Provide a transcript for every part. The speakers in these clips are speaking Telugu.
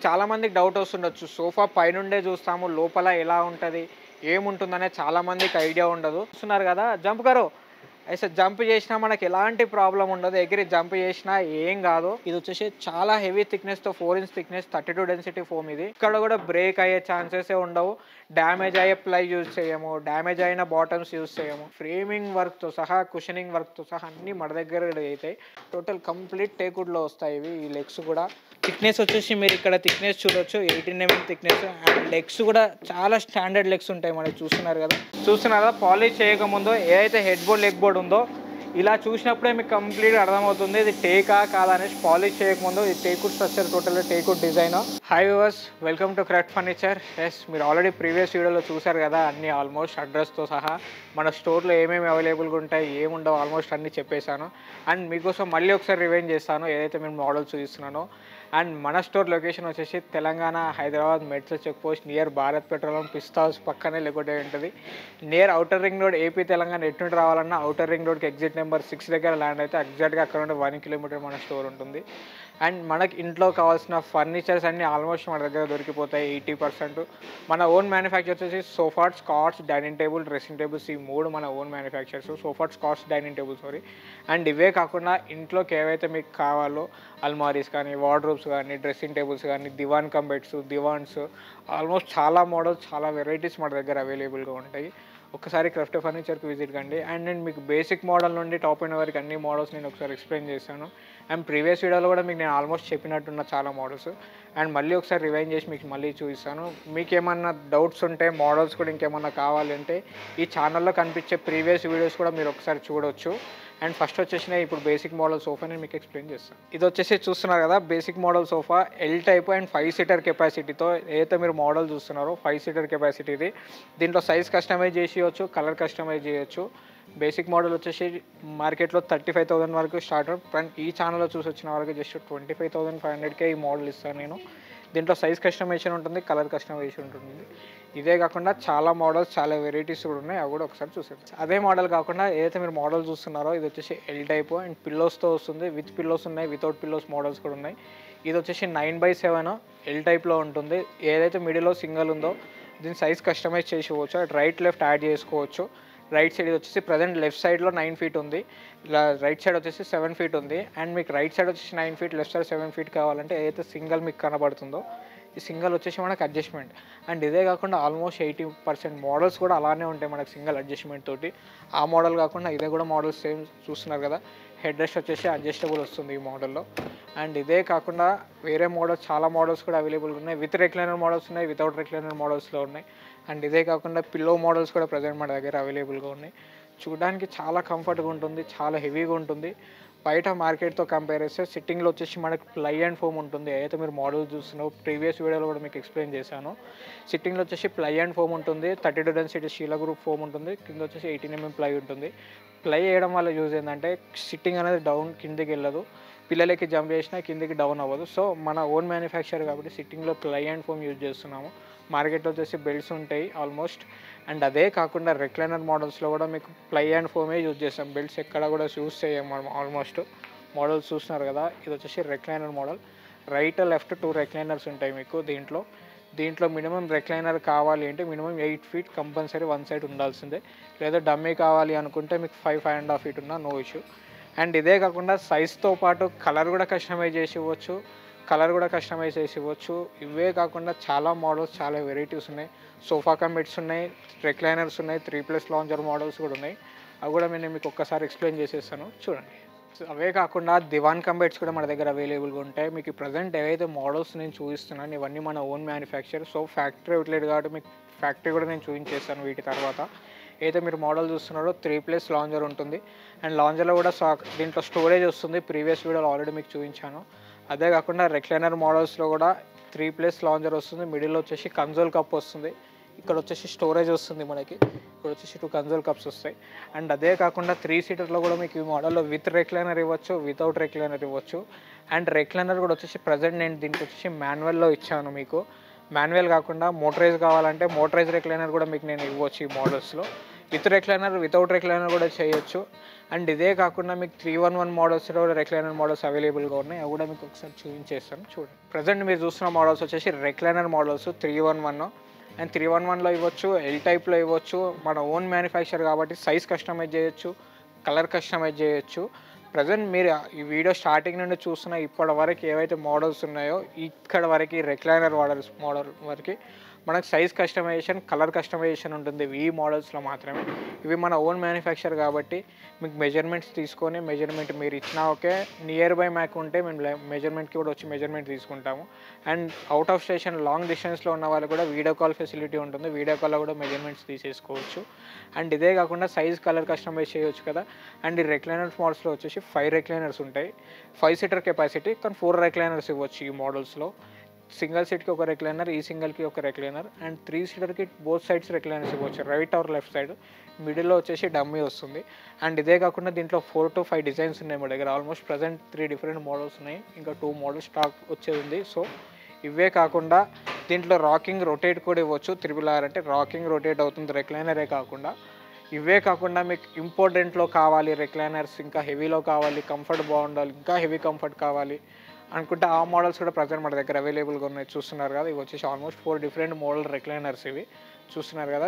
చాలా మందికి డౌట్ వస్తుండొచ్చు. సోఫా పైనుండే చూస్తాము, లోపల ఎలా ఉంటది, ఏముంటుందనే చాలా మందికి ఐడియా ఉండదు. చూస్తున్నారు కదా, జంప్ కరో. అయితే జంప్ చేసినా మనకి ఎలాంటి ప్రాబ్లమ్ ఉండదు. ఎగిరి జంప్ చేసినా ఏం కాదు. ఇది వచ్చేసి చాలా హెవీ థిక్నెస్‌తో 4 ఇంచ్ థిక్నెస్ 32 డెన్సిటీ ఫోమ్ ఇది. ఇక్కడ కూడా బ్రేక్ అయ్యే ఛాన్సెసే ఉండవు. డ్యామేజ్ అయ్యే ప్లై యూజ్ చేయము. డ్యామేజ్ అయిన బాటమ్స్ యూజ్ చేయము. ఫ్రేమింగ్ వర్క్‌తో సహా, కుషనింగ్ వర్క్‌తో సహా అన్నీ మన దగ్గర అయితాయి. టోటల్ కంప్లీట్ టేక్‌వుడ్‌లో వస్తాయి ఇవి. ఈ లెగ్స్ కూడా థిక్నెస్ వచ్చేసి మీరు ఇక్కడ థిక్నెస్ చూడొచ్చు 18 mm థిక్నెస్. అండ్ లెగ్స్ కూడా చాలా స్టాండర్డ్ లెగ్స్ ఉంటాయి మనకి. చూస్తున్నారు కదా పాలిష్ చేయకముందు ఏదైతే హెడ్ బోర్డ్ లెగ్ బోర్డ్ ఉందో ఇలా చూసినప్పుడే మీకు కంప్లీట్గా అర్థమవుతుంది ఇది టేకా కాదా అనేసి. పాలిష్ చేయకముందు ఇది teakwood structure, total teakwood design. Hi viewers, welcome to Craft Furniture. Yes, మీరు ఆల్రెడీ ప్రీవియస్ వీడియోలో చూసారు కదా, అన్ని ఆల్మోస్ట్ అడ్రస్తో సహా మన స్టోర్లో ఏమేమి అవైలబుల్గా ఉంటాయి, ఏముండవు ఆల్మోస్ట్ అన్నీ చెప్పేశాను. అండ్ మీకోసం మళ్ళీ ఒకసారి రివైండ్ చేస్తాను ఏదైతే మేము మోడల్ చూపిస్తున్నానో. అండ్ మన స్టోర్ లొకేషన్ వచ్చేసి Telangana, Hyderabad metro check post near Bharat petroleum Pista house పక్కనే లేకుంటే ఉంటుంది. Near outer ring road, AP Telangana ఎటు నుండి రావాలన్నా అవుటర్ రింగ్ రోడ్కి ఎగ్జిట్ నెంబర్ 6 దగ్గర ల్యాండ్ అయితే ఎగ్జాక్ట్గా అక్కడ నుండి 1 కిలోమీటర్ మన స్టోర్ ఉంటుంది. అండ్ మనకి ఇంట్లో కావాల్సిన ఫర్నిచర్స్ అన్నీ ఆల్మోస్ట్ మన దగ్గర దొరికిపోతాయి 80%. మన ఓన్ మ్యానుఫ్యాక్చర్ వచ్చేసి sofa sets, cots, dining table, dressing tables, ఈ 3 మన own manufactures. Sofa sets, cots, dining table and ఇవే కాకుండా ఇంట్లోకి ఏవైతే మీకు కావాలో అల్మారీస్ కానీ, వార్డ్రోబ్స్ కానీ, డ్రెస్సింగ్ టేబుల్స్ కానీ, దివాన్ కమ్ బెడ్స్, దివాన్స్, ఆల్మోస్ట్ చాలా మోడల్స్, చాలా వెరైటీస్ మన దగ్గర అవైలబుల్గా ఉంటాయి. ఒకసారి క్రాఫ్ట్ ఫర్నిచర్కి విజిట్ కండి. అండ్ నేను మీకు బేసిక్ మోడల్ నుండి టాప్ అయిన వరకు అన్ని మోడల్స్ నేను ఒకసారి ఎక్స్ప్లెయిన్ చేశాను. అండ్ ప్రీవియస్ వీడియోలో కూడా మీకు నేను ఆల్మోస్ట్ చెప్పినట్టున్న చాలా మోడల్స్. అండ్ మళ్ళీ ఒకసారి రివైండ్ చేసి మీకు మళ్ళీ చూపిస్తాను. మీకు ఏమన్నా డౌట్స్ ఉంటే, మోడల్స్ కూడా ఇంకేమన్నా కావాలంటే ఈ ఛానల్లో కనిపించే ప్రీవియస్ వీడియోస్ కూడా మీరు ఒకసారి చూడవచ్చు. అండ్ ఫస్ట్ వచ్చేసిన ఇప్పుడు బేసిక్ మోడల్ సోఫా నేను మీకు ఎక్స్ప్లెయిన్ చేస్తాను. ఇది వచ్చేసి చూస్తున్నారు కదా, basic model sofa L type and 5 seater కెపాసిటీతో ఏదైతే మీరు మోడల్ చూస్తున్నారో 5 సీటర్ కెపాసిటీ ఇది. దీంట్లో సైజ్ కస్టమైజ్ చేయవచ్చు, కలర్ కస్టమైజ్ చేయొచ్చు. బేసిక్ మోడల్ వచ్చేసి మార్కెట్లో 35,000 వరకు స్టార్ట్. ఈ ఛానల్లో చూసి వచ్చిన వరకు జస్ట్ 25,500కే ఈ మోడల్ ఇస్తాను నేను. దీంట్లో సైజ్ కస్టమైజేషన్ ఉంటుంది, కలర్ కస్టమైజేషన్ ఉంటుంది. ఇదే కాకుండా చాలా మోడల్స్, చాలా వెరైటీస్ కూడా ఉన్నాయి. అవి కూడా ఒకసారి చూసేది. అదే మోడల్ కాకుండా ఏదైతే మీరు మోడల్ చూస్తున్నారో ఇది వచ్చేసి ఎల్ టైప్ అండ్ పిల్లోస్తో వస్తుంది. విత్ పిల్లోస్ ఉన్నాయి, వితౌట్ పిల్లోస్ మోడల్స్ కూడా ఉన్నాయి. ఇది వచ్చేసి 9/7 ఎల్ టైప్లో ఉంటుంది. ఏదైతే మిడిల్లో సింగిల్ ఉందో దీని సైజ్ కస్టమైజ్ చేసుకోవచ్చు. రైట్ లెఫ్ట్ యాడ్ చేసుకోవచ్చు. రైట్ సైడ్ ఇది వచ్చేసి ప్రజెంట్ లెఫ్ట్ సైడ్లో 9 ఫీట్ ఉంది, ఇలా రైట్ సైడ్ వచ్చేసి 7 ఫీట్ ఉంది. అండ్ మీకు రైట్ సైడ్ వచ్చేసి 9 ఫీట్, లెఫ్ట్ సైడ్ 7 ఫీట్ కావాలంటే ఏదైతే సింగిల్ మీకు కనబడుతుందో ఈ సింగిల్ వచ్చేసి మనకు అడ్జస్ట్మెంట్. అండ్ ఇదే కాకుండా ఆల్మోస్ట్ 80% మోడల్స్ కూడా అలానే ఉంటాయి మనకు సింగిల్ అడ్జస్ట్మెంట్ తోటి. ఆ మోడల్ కాకుండా ఇదే కూడా మోడల్స్ సేమ్ చూస్తున్నారు కదా, హెడ్ రెస్ట్ వచ్చేసి అడ్జస్టబుల్ వస్తుంది ఈ మోడల్లో. అండ్ ఇదే కాకుండా వేరే మోడల్స్, చాలా మోడల్స్ కూడా అవైలబుల్గా ఉన్నాయి. విత్ రెక్లైనర్ మోడల్స్ ఉన్నాయి, వితౌట్ రెక్లైనర్ మోడల్స్లో ఉన్నాయి. అండ్ ఇదే కాకుండా పిల్లో మోడల్స్ కూడా ప్రజెంట్ మన దగ్గర అవైలబుల్గా ఉన్నాయి. చూడడానికి చాలా కంఫర్ట్గా ఉంటుంది, చాలా హెవీగా ఉంటుంది. బయట మార్కెట్తో కంపేర్ చేస్తే సిట్టింగ్లో వచ్చేసి మనకి ప్లై అండ్ ఫోమ్ ఉంటుంది. ఏదైతే మీరు మోడల్ చూస్తున్నారో ప్రీవియస్ వీడియోలో కూడా మీకు ఎక్స్ప్లెయిన్ చేశాను. సిట్టింగ్లో వచ్చేసి ప్లై అండ్ ఫోమ్ ఉంటుంది, 32 డెన్సిటీ షీలా గ్రూప్ ఫోమ్ ఉంటుంది. కింద వచ్చేసి 18 mm ప్లై ఉంటుంది. ప్లై వేయడం వల్ల యూజ్ ఏంటంటే సిట్టింగ్ అనేది డౌన్ కిందికి వెళ్ళదు, పిల్లలకి జంప్ చేసినా కిందికి డౌన్ అవ్వదు. సో మన ఓన్ మ్యానుఫ్యాక్చర్ కాబట్టి సిట్టింగ్లో ప్లై అండ్ ఫోమ్ యూజ్ చేస్తున్నాము. మార్కెట్లో వచ్చేసి బెల్ట్స్ ఉంటాయి ఆల్మోస్ట్. అండ్ అదే కాకుండా రెక్లైనర్ మోడల్స్లో కూడా మీకు ప్లై అండ్ ఫోమే యూజ్ చేస్తాం. బెల్ట్స్ ఎక్కడ కూడా యూజ్ చేయం మనం ఆల్మోస్ట్. మోడల్స్ చూస్తున్నారు కదా, ఇది వచ్చేసి recliner model. Right left 2 recliners ఉంటాయి మీకు దీంట్లో మినిమం రెక్లైనర్ కావాలి అంటే minimum 8 feet compulsory one side ఉండాల్సిందే. లేదా డమ్మీ కావాలి అనుకుంటే మీకు 5.5 ఫీట్ ఉన్నా నో ఇష్యూ. అండ్ ఇదే కాకుండా సైజ్తో పాటు కలర్ కూడా కస్టమైజ్ చేసి ఇవ్వచ్చు. ఇవే కాకుండా చాలా మోడల్స్, చాలా వెరైటీస్ ఉన్నాయి. సోఫా కమ్ బెడ్స్ ఉన్నాయి, రెక్లైనర్స్ ఉన్నాయి, 3+ లాంజర్ మోడల్స్ కూడా ఉన్నాయి. అవి కూడా నేను మీకు ఒక్కసారి ఎక్స్ప్లెయిన్ చేసేస్తాను చూడండి. అవే కాకుండా దివాన్ కమ్ బెడ్స్ కూడా మన దగ్గర అవైలబుల్గా ఉంటాయి. మీకు ప్రజెంట్ ఏవైతే మోడల్స్ నేను చూపిస్తున్నాను ఇవన్నీ మన own manufacture. So factory outlet కాబట్టి మీకు ఫ్యాక్టరీ కూడా నేను చూపించేస్తాను వీటి తర్వాత. అయితే మీరు మోడల్ చూస్తున్నారో 3+ లాంజర్ ఉంటుంది. అండ్ లాంజర్లో కూడా దీంట్లో స్టోరేజ్ వస్తుంది. ప్రీవియస్ వీడియోలో ఆల్రెడీ మీకు చూపించాను. అదే కాకుండా రెక్లైనర్ మోడల్స్లో కూడా 3+ లాంజర్ వస్తుంది. మిడిల్లో వచ్చేసి కన్సోల్ కప్ వస్తుంది. ఇక్కడ వచ్చేసి స్టోరేజ్ వస్తుంది మనకి. ఇక్కడ వచ్చేసి 2 కన్సోల్ కప్స్ వస్తాయి. అండ్ అదే కాకుండా 3 సీటర్లో కూడా మీకు ఈ మోడల్లో విత్ రెక్లైనర్ ఇవ్వచ్చు, వితౌట్ రెక్లైనర్ ఇవ్వచ్చు. అండ్ రెక్లైనర్ కూడా వచ్చేసి ప్రజెంట్ నేను దీనికి వచ్చేసి మాన్యువల్లో ఇచ్చాను మీకు. మాన్యువల్ కాకుండా మోటరైజ్ కావాలంటే మోటరైజ్ రెక్లైనర్ కూడా మీకు నేను ఇవ్వచ్చు ఈ మోడల్స్లో. విత్ రెక్లైనర్, వితౌట్ రెక్లైనర్ కూడా చేయొచ్చు. అండ్ ఇదే కాకుండా మీకు 311 మోడల్స్లో రెక్లైనర్ మోడల్స్ అవైలబుల్గా ఉన్నాయి. అవి కూడా మీకు ఒకసారి చూపించేస్తాను చూడండి. ప్రజెంట్ మీరు చూస్తున్న మోడల్స్ వచ్చేసి రెక్లైనర్ మోడల్స్ 311 అండ్ 311లో ఇవ్వచ్చు, ఎల్ టైప్లో ఇవ్వచ్చు. మన ఓన్ మ్యానుఫ్యాక్చర్ కాబట్టి సైజ్ కస్టమైజ్ చేయొచ్చు, కలర్ కస్టమైజ్ చేయొచ్చు. ప్రజెంట్ మీరు ఈ వీడియో స్టార్టింగ్ నుండి చూస్తున్న ఇప్పటి వరకు ఏవైతే మోడల్స్ ఉన్నాయో ఇక్కడ వరకు రెక్లైనర్ మోడల్ వరకు మనకు సైజ్ కస్టమైజేషన్, కలర్ కస్టమైజేషన్ ఉంటుంది ఈ మోడల్స్లో మాత్రమే. ఇవి మన ఓన్ మ్యానుఫ్యాక్చర్ కాబట్టి మీకు మెజర్మెంట్స్ తీసుకొని మెజర్మెంట్ మీరు ఇచ్చినా ఓకే, నియర్ బై మ్యాక్ ఉంటే మేము మెజర్మెంట్కి కూడా వచ్చి మెజర్మెంట్ తీసుకుంటాము. And out of station long డిస్టెన్స్లో ఉన్న వాళ్ళు కూడా వీడియో కాల్ ఫెసిలిటీ ఉంటుంది, వీడియో కాల్లో కూడా మెజర్మెంట్స్ తీసేసుకోవచ్చు. అండ్ ఇదే కాకుండా సైజ్ కలర్ కస్టమైజ్ చేయవచ్చు కదా. అండ్ ఈ రెక్లైనర్స్ మోడల్స్లో వచ్చేసి 5 రెక్లైనర్స్ ఉంటాయి, 5 సీటర్ కెపాసిటీ, కానీ 4 రెక్లైనర్స్ ఇవ్వచ్చు ఈ మోడల్స్లో. సింగిల్ సీట్కి ఒక రెక్లైనర్, ఈ సింగిల్కి ఒక రెక్లైనర్, అండ్ 3 సీటర్కి బోత్ సైడ్స్ రెక్లైనర్స్ ఇవ్వచ్చు, రైట్ ఆర్ లెఫ్ట్ సైడ్. మిడిల్లో వచ్చేసి డమ్మీ వస్తుంది. అండ్ ఇదే కాకుండా దీంట్లో 4 to 5 డిజైన్స్ ఉన్నాయి మా దగ్గర. ఆల్మోస్ట్ ప్రజెంట్ 3 డిఫరెంట్ మోడల్స్ ఉన్నాయి, ఇంకా 2 మోడల్స్ స్టాక్ వచ్చేది ఉంది. సో ఇవే కాకుండా దీంట్లో రాకింగ్ రొటేట్ కూడా ఇవ్వచ్చు. RRR అంటే రాకింగ్ రొటేట్ అవుతుంది, రెక్లైనరే కాకుండా. ఇవే కాకుండా మీకు ఇంపార్టెంట్లో కావాలి రెక్లైనర్స్, ఇంకా హెవీలో కావాలి, కంఫర్ట్ బాగుండాలి, ఇంకా హెవీ కంఫర్ట్ కావాలి అనుకుంటే ఆ మోడల్స్ కూడా ప్రజెంట్ మన దగ్గర అవైలబుల్గా ఉన్నాయి. చూస్తున్నారు కదా, ఇవి వచ్చేసి ఆల్మోస్ట్ 4 డిఫరెంట్ మోడల్ రెక్లైనర్స్. ఇవి చూస్తున్నారు కదా,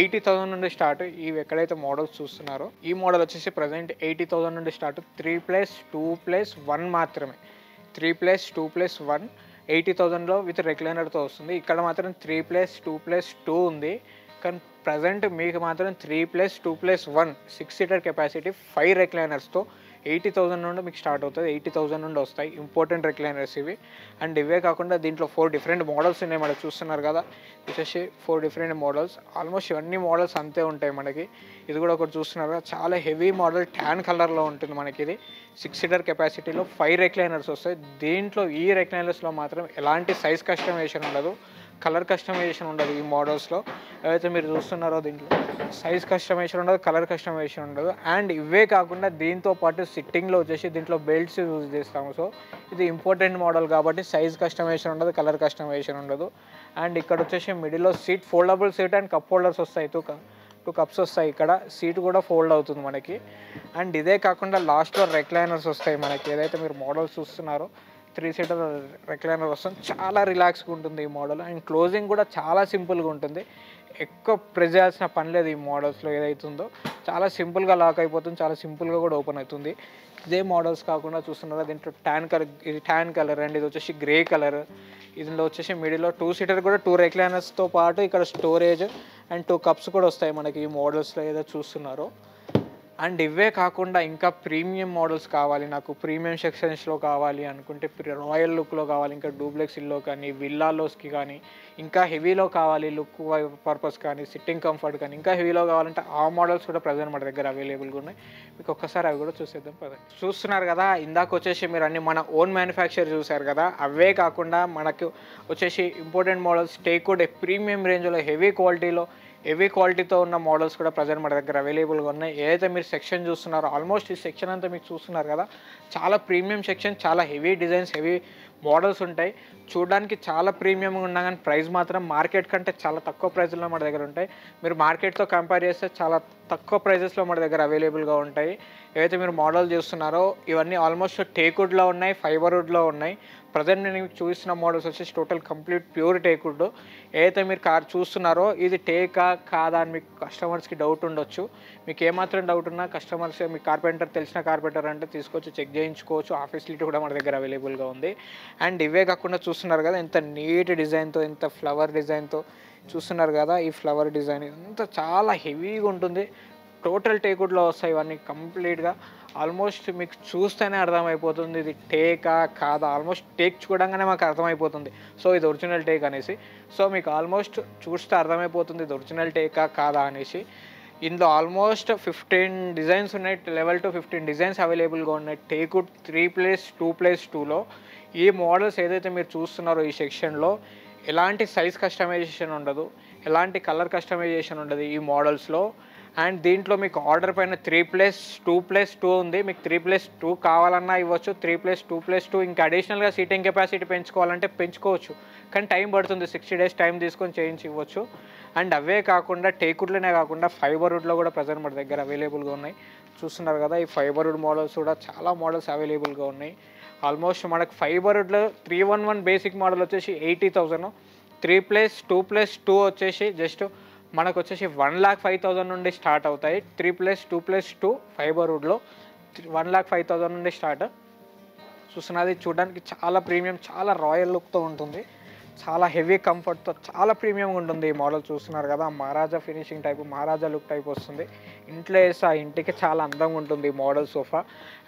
80,000 నుండి స్టార్ట్. ఇవి ఎక్కడైతే మోడల్స్ చూస్తున్నారో ఈ మోడల్ వచ్చేసి ప్రజెంట్ 80,000 నుండి స్టార్ట్. 3+2+1 మాత్రమే, 3+2+1 80,000లో విత్ రెక్లైనర్తో వస్తుంది. ఇక్కడ మాత్రం 3+2+2 ఉంది, కానీ ప్రజెంట్ మీకు మాత్రం 3+2+1 6 సీటర్ కెపాసిటీ 5 రెక్లైనర్స్తో 80,000 నుండి మీకు స్టార్ట్ అవుతుంది. 80,000 నుండి వస్తాయి ఇంపార్టెంట్ రెక్లైనర్స్ ఇవి. అండ్ ఇవే కాకుండా దీంట్లో 4 డిఫరెంట్ మోడల్స్ ఉన్నాయి మనకు. చూస్తున్నారు కదా, వచ్చేసి 4 డిఫరెంట్ మోడల్స్. ఆల్మోస్ట్ ఇవన్నీ మోడల్స్ అంతే ఉంటాయి మనకి. ఇది కూడా ఒకటి చూస్తున్నారు కదా, చాలా హెవీ మోడల్, ట్యాన్ కలర్లో ఉంటుంది మనకి. ఇది 6 సీటర్ కెపాసిటీలో 5 రెక్లైనర్స్ వస్తాయి. దీంట్లో ఈ రెక్లైనర్స్లో మాత్రం ఎలాంటి సైజ్ కస్టమైజేషన్ ఉండదు, కలర్ కస్టమైజేషన్ ఉండదు. ఈ మోడల్స్లో ఏవైతే మీరు చూస్తున్నారో దీంట్లో సైజ్ కస్టమైజేషన్ ఉండదు, కలర్ కస్టమైజేషన్ ఉండదు. అండ్ ఇవే కాకుండా దీంతో పాటు సిట్టింగ్లో వచ్చేసి దీంట్లో బెల్ట్స్ యూజ్ చేస్తాము. సో ఇది ఇంపార్టెంట్ మోడల్ కాబట్టి సైజ్ కస్టమైజేషన్ ఉండదు, కలర్ కస్టమైజేషన్ ఉండదు. అండ్ ఇక్కడ వచ్చేసి మిడిల్లో seat foldable seat and cup holders వస్తాయి, 2 కప్స్ వస్తాయి. ఇక్కడ సీట్ కూడా ఫోల్డ్ అవుతుంది మనకి. అండ్ ఇదే కాకుండా లాస్ట్లో రెక్లైనర్స్ వస్తాయి మనకి. ఏదైతే మీరు మోడల్స్ చూస్తున్నారో 3 సీటర్ రెక్లైనర్ వస్తుంది, చాలా రిలాక్స్గా ఉంటుంది ఈ మోడల్. అండ్ క్లోజింగ్ కూడా చాలా సింపుల్గా ఉంటుంది, ఎక్కువ ప్రెస్ చేయాల్సిన పని లేదు. ఈ మోడల్స్లో ఏదైతుందో చాలా సింపుల్గా లాక్ అయిపోతుంది, చాలా సింపుల్గా కూడా ఓపెన్ అవుతుంది. ఇదే మోడల్స్ కాకుండా చూస్తున్నారా, దీంట్లో ఇది ట్యాన్ కలర్ అండ్ ఇది వచ్చేసి గ్రే కలర్. ఇందులో వచ్చేసి మిడిల్లో 2 సీటర్ కూడా 2 రెక్లైనర్స్తో పాటు ఇక్కడ స్టోరేజ్ అండ్ 2 కప్స్ కూడా వస్తాయి మనకి ఈ మోడల్స్లో ఏదో చూస్తున్నారో. అండ్ ఇవే కాకుండా ఇంకా ప్రీమియం మోడల్స్ కావాలి నాకు, ప్రీమియం సెక్షన్స్లో కావాలి అనుకుంటే, రాయల్ లుక్లో కావాలి, ఇంకా డూప్లెక్స్ ఇల్లో కానీ విల్లాలోస్కి కానీ, ఇంకా హెవీలో కావాలి లుక్ పర్పస్ కానీ, సిట్టింగ్ కంఫర్ట్ కానీ ఇంకా హెవీలో కావాలంటే ఆ మోడల్స్ కూడా ప్రజెంట్ మన దగ్గర అవైలబుల్గా ఉన్నాయి. మీకు ఒక్కసారి అవి కూడా చూసేద్దాం పదండి. చూస్తున్నారు కదా, ఇందాక వచ్చేసి మీరు అన్ని మన ఓన్ మ్యానుఫ్యాక్చర్ చూసారు కదా. అవే కాకుండా మనకు వచ్చేసి ఇంపార్టెంట్ మోడల్స్ టేక్వుడ్ ప్రీమియం రేంజ్లో హెవీ క్వాలిటీతో ఉన్న మోడల్స్ కూడా ప్రజెంట్ మన దగ్గర అవైలబుల్గా ఉన్నాయి. ఏదైతే మీరు సెక్షన్ చూస్తున్నారో ఆల్మోస్ట్ ఈ సెక్షన్ అంతా మీకు చూస్తున్నారు కదా, చాలా ప్రీమియం సెక్షన్, చాలా హెవీ డిజైన్స్, హెవీ మోడల్స్ ఉంటాయి. చూడడానికి చాలా ప్రీమియంగా ఉన్నా కానీ ప్రైస్ మాత్రం మార్కెట్ కంటే చాలా తక్కువ ప్రైస్లో మన దగ్గర ఉంటాయి. మీరు మార్కెట్తో కంపేర్ చేస్తే చాలా తక్కువ ప్రైజెస్లో మన దగ్గర అవైలబుల్గా ఉంటాయి. ఏవైతే మీరు మోడల్ చూస్తున్నారో ఇవన్నీ ఆల్మోస్ట్ టేక్వుడ్లో ఉన్నాయి, ఫైబర్వుడ్లో ఉన్నాయి. ప్రజెంట్ నేను చూసిన మోడల్స్ వచ్చేసి టోటల్ కంప్లీట్ ప్యూర్ టేక్వుడ్. ఏదైతే మీరు కార్ చూస్తున్నారో ఇది టేకా కాదా అని మీకు కస్టమర్స్కి డౌట్ ఉండొచ్చు. మీకు ఏమాత్రం డౌట్ ఉన్నా కస్టమర్స్, మీ కార్పెంటర్ తెలిసిన కార్పెంటర్ అంటే తీసుకొచ్చి చెక్ చేయించుకోవచ్చు. ఆ ఫెసిలిటీ కూడా మన దగ్గర అవైలబుల్గా ఉంది. అండ్ ఇవే కాకుండా చూస్తున్నారు కదా, ఎంత నీట్ డిజైన్తో, ఎంత ఫ్లవర్ డిజైన్తో చూస్తున్నారు కదా. ఈ ఫ్లవర్ డిజైన్ అంతా చాలా హెవీగా ఉంటుంది. టోటల్ టేక్వుడ్లో వస్తాయి ఇవన్నీ కంప్లీట్గా. ఆల్మోస్ట్ మీకు చూస్తేనే అర్థమైపోతుంది ఇది టేకా కాదా. ఆల్మోస్ట్ టేక్ చూడంగానే మాకు అర్థమైపోతుంది సో ఇది ఒరిజినల్ టేక్ అనేసి. సో మీకు ఆల్మోస్ట్ చూస్తే అర్థమైపోతుంది ఇది ఒరిజినల్ టేకా కాదా అనేసి. ఇందులో ఆల్మోస్ట్ 15 డిజైన్స్ ఉన్నాయి, లెవెల్ టు 15 డిజైన్స్ అవైలబుల్గా ఉన్నాయి టేక్వుడ్ 3+2+2లో. ఈ మోడల్స్ ఏదైతే మీరు చూస్తున్నారో ఈ సెక్షన్లో ఎలాంటి సైజ్ కస్టమైజేషన్ ఉండదు, ఎలాంటి కలర్ కస్టమైజేషన్ ఉండదు ఈ మోడల్స్లో. అండ్ దీంట్లో మీకు ఆర్డర్ పైన 3+2+2 ఉంది. మీకు 3+2 కావాలన్నా ఇవ్వచ్చు, 3+2+2 ఇంకా అడిషనల్గా సీటింగ్ కెపాసిటీ పెంచుకోవాలంటే పెంచుకోవచ్చు, కానీ టైం పడుతుంది, 60 days టైం తీసుకొని చేయించి ఇవ్వచ్చు. అండ్ అవే కాకుండా టేక్వుడ్లోనే కాకుండా ఫైబర్వుడ్లో కూడా ప్రజెంట్ మన దగ్గర అవైలబుల్గా ఉన్నాయి. చూస్తున్నారు కదా, ఈ ఫైబర్వుడ్ మోడల్స్ కూడా చాలా మోడల్స్ అవైలబుల్గా ఉన్నాయి. ఆల్మోస్ట్ మనకు ఫైబర్వుడ్లో 311 బేసిక్ మోడల్ వచ్చేసి 80,000, 3+2+2 వచ్చేసి జస్ట్ మనకు వచ్చేసి 1,05,000 నుండి స్టార్ట్ అవుతాయి. 3+2+2 ఫైబర్వుడ్లో 1,05,000 నుండి స్టార్ట్. చూస్తున్నది చూడడానికి చాలా ప్రీమియం, చాలా రాయల్ లుక్తో ఉంటుంది, చాలా హెవీ కంఫర్ట్తో చాలా ప్రీమియంగా ఉంటుంది ఈ మోడల్. చూస్తున్నారు కదా, Maharaja finishing type, Maharaja look type వస్తుంది. ఇంట్లో వేస్తే ఆ ఇంటికి చాలా అందంగా ఉంటుంది ఈ మోడల్ సోఫా.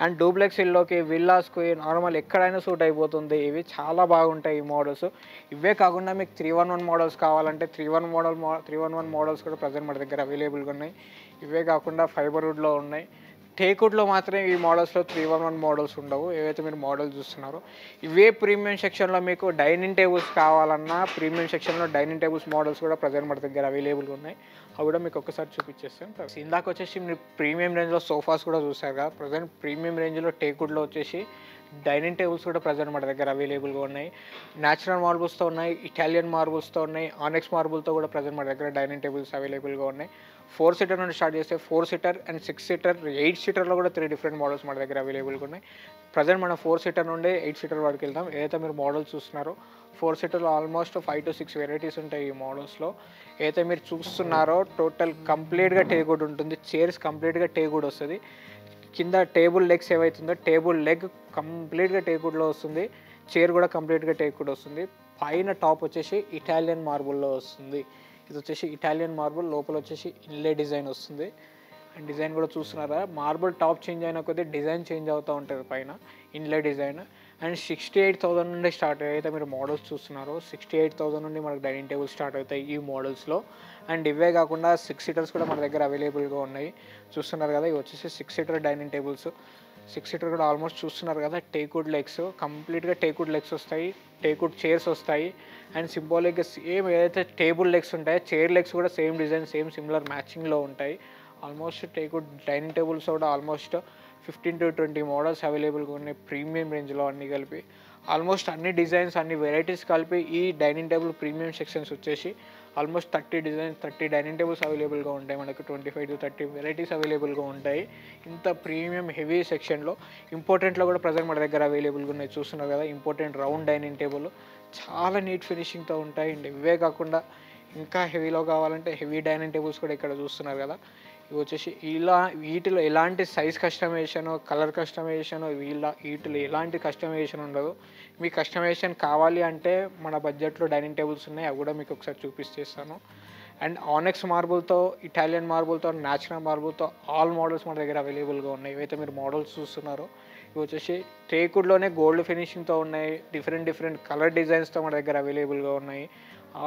అండ్ డూప్లెక్స్ ఇల్లోకి, విల్లాస్కి, నార్మల్ ఎక్కడైనా సూట్ అయిపోతుంది. ఇవి చాలా బాగుంటాయి ఈ మోడల్స్. ఇవే కాకుండా మీకు 311 మోడల్స్ కావాలంటే 311 మోడల్స్ కూడా ప్రజెంట్ మన దగ్గర అవైలబుల్గా ఉన్నాయి. ఇవే కాకుండా ఫైబర్వుడ్లో ఉన్నాయి. టేక్వుడ్లో మాత్రమే ఈ మోడల్స్లో 311 మోడల్స్ ఉండవు, ఏవైతే మీరు మోడల్స్ చూస్తున్నారో. ఇవే ప్రీమియం సెక్షన్లో మీకు డైనింగ్ టేబుల్స్ కావాలన్నా ప్రీమియం సెక్షన్లో డైనింగ్ టేబుల్స్ మోడల్స్ కూడా ప్రజెంట్ మన దగ్గర అవైలబుల్గా ఉన్నాయి. అవి కూడా మీకు ఒకసారి చూపించేస్తాను. ఇందాక వచ్చేసి మీరు ప్రీమియం రేంజ్లో సోఫాస్ కూడా చూసారు కదా, ప్రజెంట్ ప్రీమియం రేంజ్లో టేక్వుడ్లో వచ్చేసి డైనింగ్ టేబుల్స్ కూడా ప్రజెంట్ మన దగ్గర అవైలబుల్గా ఉన్నాయి. న్యాచురల్ మార్బుల్స్తో ఉన్నాయి, ఇటాలియన్ మార్బుల్స్తో ఉన్నాయి, ఆనెక్స్ మార్బుల్తో కూడా ప్రజెంట్ మన దగ్గర డైనింగ్ టేబుల్స్ అవైలబుల్గా ఉన్నాయి. 4 సీటర్ నుండి స్టార్ట్ చేస్తే 4 సీటర్ అండ్ 6 సీటర్, 8 సీటర్లో కూడా 3 డిఫరెంట్ మోడల్స్ మన దగ్గర అవైలబుల్గా ఉన్నాయి. ప్రజెంట్ మనం 4 సీటర్ నుండి 8 సీటర్ వరకు వెళ్తాం. ఏదైతే మీరు మోడల్స్ చూస్తున్నారో 4 సీటర్లో ఆల్మోస్ట్ 5 to 6 వెరైటీస్ ఉంటాయి ఈ మోడల్స్లో. ఏదైతే మీరు చూస్తున్నారో టోటల్ కంప్లీట్గా టేక్వుడ్ ఉంటుంది. చైర్స్ కంప్లీట్గా టేక్వుడ్ వస్తుంది. కింద టేబుల్ లెగ్స్ ఏవైతుందో టేబుల్ లెగ్ కంప్లీట్గా టేక్వుడ్లో వస్తుంది. చైర్ కూడా కంప్లీట్గా టేక్వుడ్ వస్తుంది. పైన టాప్ వచ్చేసి ఇటాలియన్ మార్బుల్లో వస్తుంది. ఇది వచ్చేసి ఇటాలియన్ మార్బుల్, లోపల వచ్చేసి ఇన్లే డిజైన్ వస్తుంది. అండ్ డిజైన్ కూడా చూస్తున్నారా, మార్బుల్ టాప్ చేంజ్ అయిన కొద్దీ డిజైన్ చేంజ్ అవుతూ ఉంటుంది పైన ఇన్లే డిజైన్. అండ్ 68,000 నుండి స్టార్ట్ అయితే మీరు మోడల్స్ చూస్తున్నారో 68,000 నుండి మనకు డైనింగ్ టేబుల్ స్టార్ట్ అవుతాయి ఈ మోడల్స్లో. అండ్ ఇవే కాకుండా 6 సీటర్స్ కూడా మన దగ్గర అవైలబుల్గా ఉన్నాయి. చూస్తున్నారు కదా, ఇవి వచ్చేసి 6 సీటర్ డైనింగ్ టేబుల్స్. 6 సీటర్ కూడా ఆల్మోస్ట్ చూస్తున్నారు కదా, టేక్వుడ్ లెగ్స్, కంప్లీట్గా టేక్వుడ్ లెగ్స్ వస్తాయి, టేక్వుడ్ చైర్స్ వస్తాయి. అండ్ సింబాలిక్గా సేమ్ ఏదైతే టేబుల్ లెగ్స్ ఉంటాయో చైర్ లెగ్స్ కూడా సేమ్ డిజైన్, సేమ్ సిమిలర్ మ్యాచింగ్లో ఉంటాయి. ఆల్మోస్ట్ టేక్వుడ్ డైనింగ్ టేబుల్స్ కూడా ఆల్మోస్ట్ 15 to 20 మోడల్స్ అవైలబుల్గా ఉన్నాయి ప్రీమియం రేంజ్లో అన్నీ కలిపి. ఆల్మోస్ట్ అన్ని డిజైన్స్, అన్ని వెరైటీస్ కలిపి ఈ డైనింగ్ టేబుల్ ప్రీమియం సెక్షన్స్ వచ్చేసి ఆల్మోస్ట్ 30 డిజైన్స్, 30 డైనింగ్ టేబుల్స్ అవైలబుల్గా ఉంటాయి. మనకు 25 to 30 వెరైటీస్ అవైలబుల్గా ఉంటాయి ఇంత ప్రీమియం హెవీ సెక్షన్లో. ఇంపార్టెంట్లో కూడా ప్రజెంట్ మన దగ్గర అవైలబుల్గా ఉన్నాయి. చూస్తున్నారు కదా, ఇంపార్టెంట్ రౌండ్ డైనింగ్ టేబుల్ చాలా నీట్ ఫినిషింగ్తో ఉంటాయి. అండ్ ఇవే కాకుండా ఇంకా హెవీలో కావాలంటే హెవీ డైనింగ్ టేబుల్స్ కూడా ఇక్కడ చూస్తున్నారు కదా, ఇవి వచ్చేసి వీటిలో ఎలాంటి సైజ్ కస్టమైజేషన్, కలర్ కస్టమైజేషన్, వీటిలో ఎలాంటి కస్టమైజేషన్ ఉండదు. మీ కస్టమైజేషన్ కావాలి అంటే మన బడ్జెట్లో డైనింగ్ టేబుల్స్ ఉన్నాయి, అవి కూడా మీకు ఒకసారి చూపిస్తాను. అండ్ ఆనెక్స్ మార్బుల్తో, ఇటాలియన్ మార్బుల్తో, న్యాచురల్ మార్బుల్తో ఆల్ మోడల్స్ మన దగ్గర అవైలబుల్గా ఉన్నాయి. ఇవైతే మీరు మోడల్స్ చూస్తున్నారో ఇవి వచ్చేసి టేక్వుడ్లోనే గోల్డ్ ఫినిషింగ్తో ఉన్నాయి, డిఫరెంట్ కలర్ డిజైన్స్తో మన దగ్గర అవైలబుల్గా ఉన్నాయి.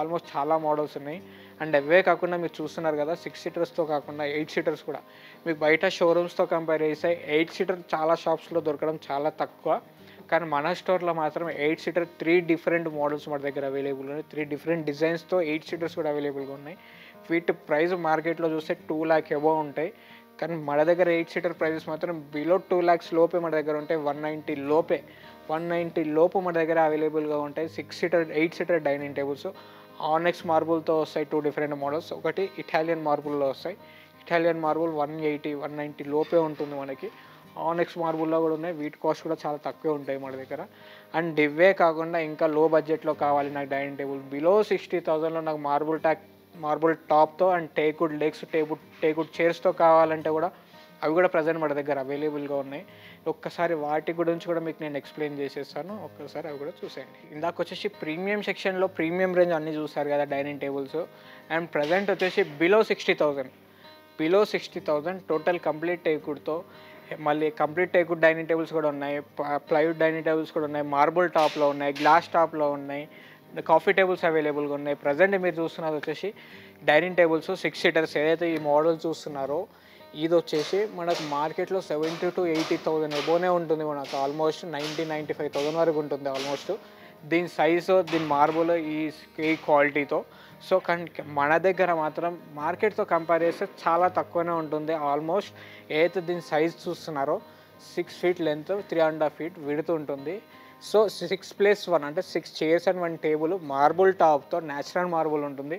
ఆల్మోస్ట్ చాలా మోడల్స్ ఉన్నాయి. అండ్ అవే కాకుండా మీరు చూస్తున్నారు కదా, 6 సీటర్స్తో కాకుండా 8 సీటర్స్ కూడా మీకు బయట షోరూమ్స్తో కంపేర్ చేస్తే 8 సీటర్ చాలా షాప్స్లో దొరకడం చాలా తక్కువ. కానీ మన స్టోర్లో మాత్రం 8 సీటర్ 3 డిఫరెంట్ మోడల్స్ మన దగ్గర అవైలబుల్ ఉన్నాయి. 3 డిఫరెంట్ డిజైన్స్తో 8 సీటర్స్ కూడా అవైలబుల్గా ఉన్నాయి. వీటి ప్రైస్ మార్కెట్లో చూస్తే 2 lakh అబోవ్ ఉంటాయి. కానీ మన దగ్గర 8 సీటర్ ప్రైజెస్ మాత్రం బిలో 2 lakhs లోపే మన దగ్గర ఉంటాయి. 190 లోపు మన దగ్గర అవైలబుల్గా ఉంటాయి 6 సీటర్ 8 సీటర్ డైనింగ్ టేబుల్స్. ఆనెక్స్ మార్బుల్తో వస్తాయి 2 డిఫరెంట్ మోడల్స్. ఒకటి ఇటాలియన్ మార్బుల్లో వస్తాయి. ఇటాలియన్ మార్బుల్ 180-190 లోపే ఉంటుంది మనకి. ఆనెక్స్ మార్బుల్లో కూడా ఉన్నాయి, వీటి కాస్ట్ కూడా చాలా తక్కువే ఉంటాయి మన దగ్గర. అండ్ ఇవే కాకుండా ఇంకా లో బడ్జెట్లో కావాలి నాకు డైనింగ్ టేబుల్, బిలో 60,000లో నాకు మార్బుల్ టాప్తో అండ్ టేక్వుడ్ లెగ్స్, టేక్వుడ్ చైర్స్తో కావాలంటే కూడా అవి కూడా ప్రజెంట్ మన దగ్గర అవైలబుల్గా ఉన్నాయి. ఒక్కసారి వాటి గురించి కూడా మీకు నేను ఎక్స్ప్లెయిన్ చేసేస్తాను, ఒక్కసారి అవి కూడా చూసేయండి. ఇందాక వచ్చేసి ప్రీమియం సెక్షన్లో ప్రీమియం రేంజ్ అన్నీ చూసారు కదా డైనింగ్ టేబుల్స్. అండ్ ప్రజెంట్ వచ్చేసి బిలో 60,000 టోటల్ కంప్లీట్ టేక్వుడ్తో, మళ్ళీ కంప్లీట్ టేక్వుడ్ డైనింగ్ టేబుల్స్ కూడా ఉన్నాయి, ప్లైవుడ్ డైనింగ్ టేబుల్స్ కూడా ఉన్నాయి, మార్బుల్ టాప్లో ఉన్నాయి, గ్లాస్ టాప్లో ఉన్నాయి, కాఫీ టేబుల్స్ అవైలబుల్గా ఉన్నాయి. ప్రజెంట్ మీరు చూస్తున్నది వచ్చేసి డైనింగ్ టేబుల్స్ 6 సీటర్స్ ఏదైతే ఈ మోడల్ చూస్తున్నారో ఇది వచ్చేసి మనకు మార్కెట్లో 70,000 to 80,000 ఎబోనే ఉంటుంది. మనకు ఆల్మోస్ట్ 90,000-95,000 వరకు ఉంటుంది ఆల్మోస్ట్. దీని సైజు, దీని మార్బుల్, ఈ క్వాలిటీతో. సో కానీ మన దగ్గర మాత్రం మార్కెట్తో కంపేర్ చేస్తే చాలా తక్కువనే ఉంటుంది. ఆల్మోస్ట్ ఏదైతే దీని సైజ్ చూస్తున్నారో 6 feet లెంత్, 3.5 feet విడ్త్ ఉంటుంది. సో 6+1 అంటే 6 చైర్స్ అండ్ 1 టేబుల్ మార్బుల్ టాప్తో, న్యాచురల్ మార్బుల్ ఉంటుంది.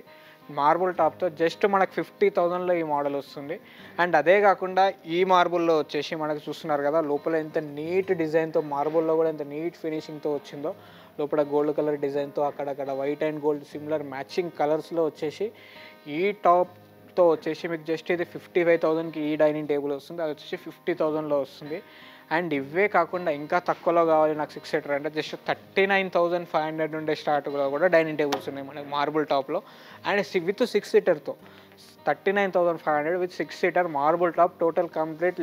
మార్బుల్ టాప్తో జస్ట్ మనకు 50,000లో ఈ మోడల్ వస్తుంది. అండ్ అదే కాకుండా ఈ మార్బుల్లో వచ్చేసి మనకు చూస్తున్నారు కదా లోపల ఎంత నీట్ డిజైన్తో, మార్బుల్లో కూడా ఎంత నీట్ ఫినిషింగ్తో వచ్చిందో. లోపల గోల్డ్ కలర్ డిజైన్తో, అక్కడక్కడ white and gold similar matching కలర్స్లో వచ్చేసి ఈ టాప్తో వచ్చేసి మీకు జస్ట్ ఇది 55,000కి ఈ డైనింగ్ టేబుల్ వస్తుంది. అది వచ్చేసి 50,000లో వస్తుంది. అండ్ ఇవే కాకుండా ఇంకా తక్కువలో కావాలి నాకు 6 సీటర్ అంటే జస్ట్ 39,500 నుండే స్టార్ట్గా కూడా డైనింగ్ టేబుల్స్ ఉన్నాయి మనకి మార్బుల్ టాప్లో. అండ్ విత్ 6 సీటర్తో 39,500 with 6 seater marble top, total complete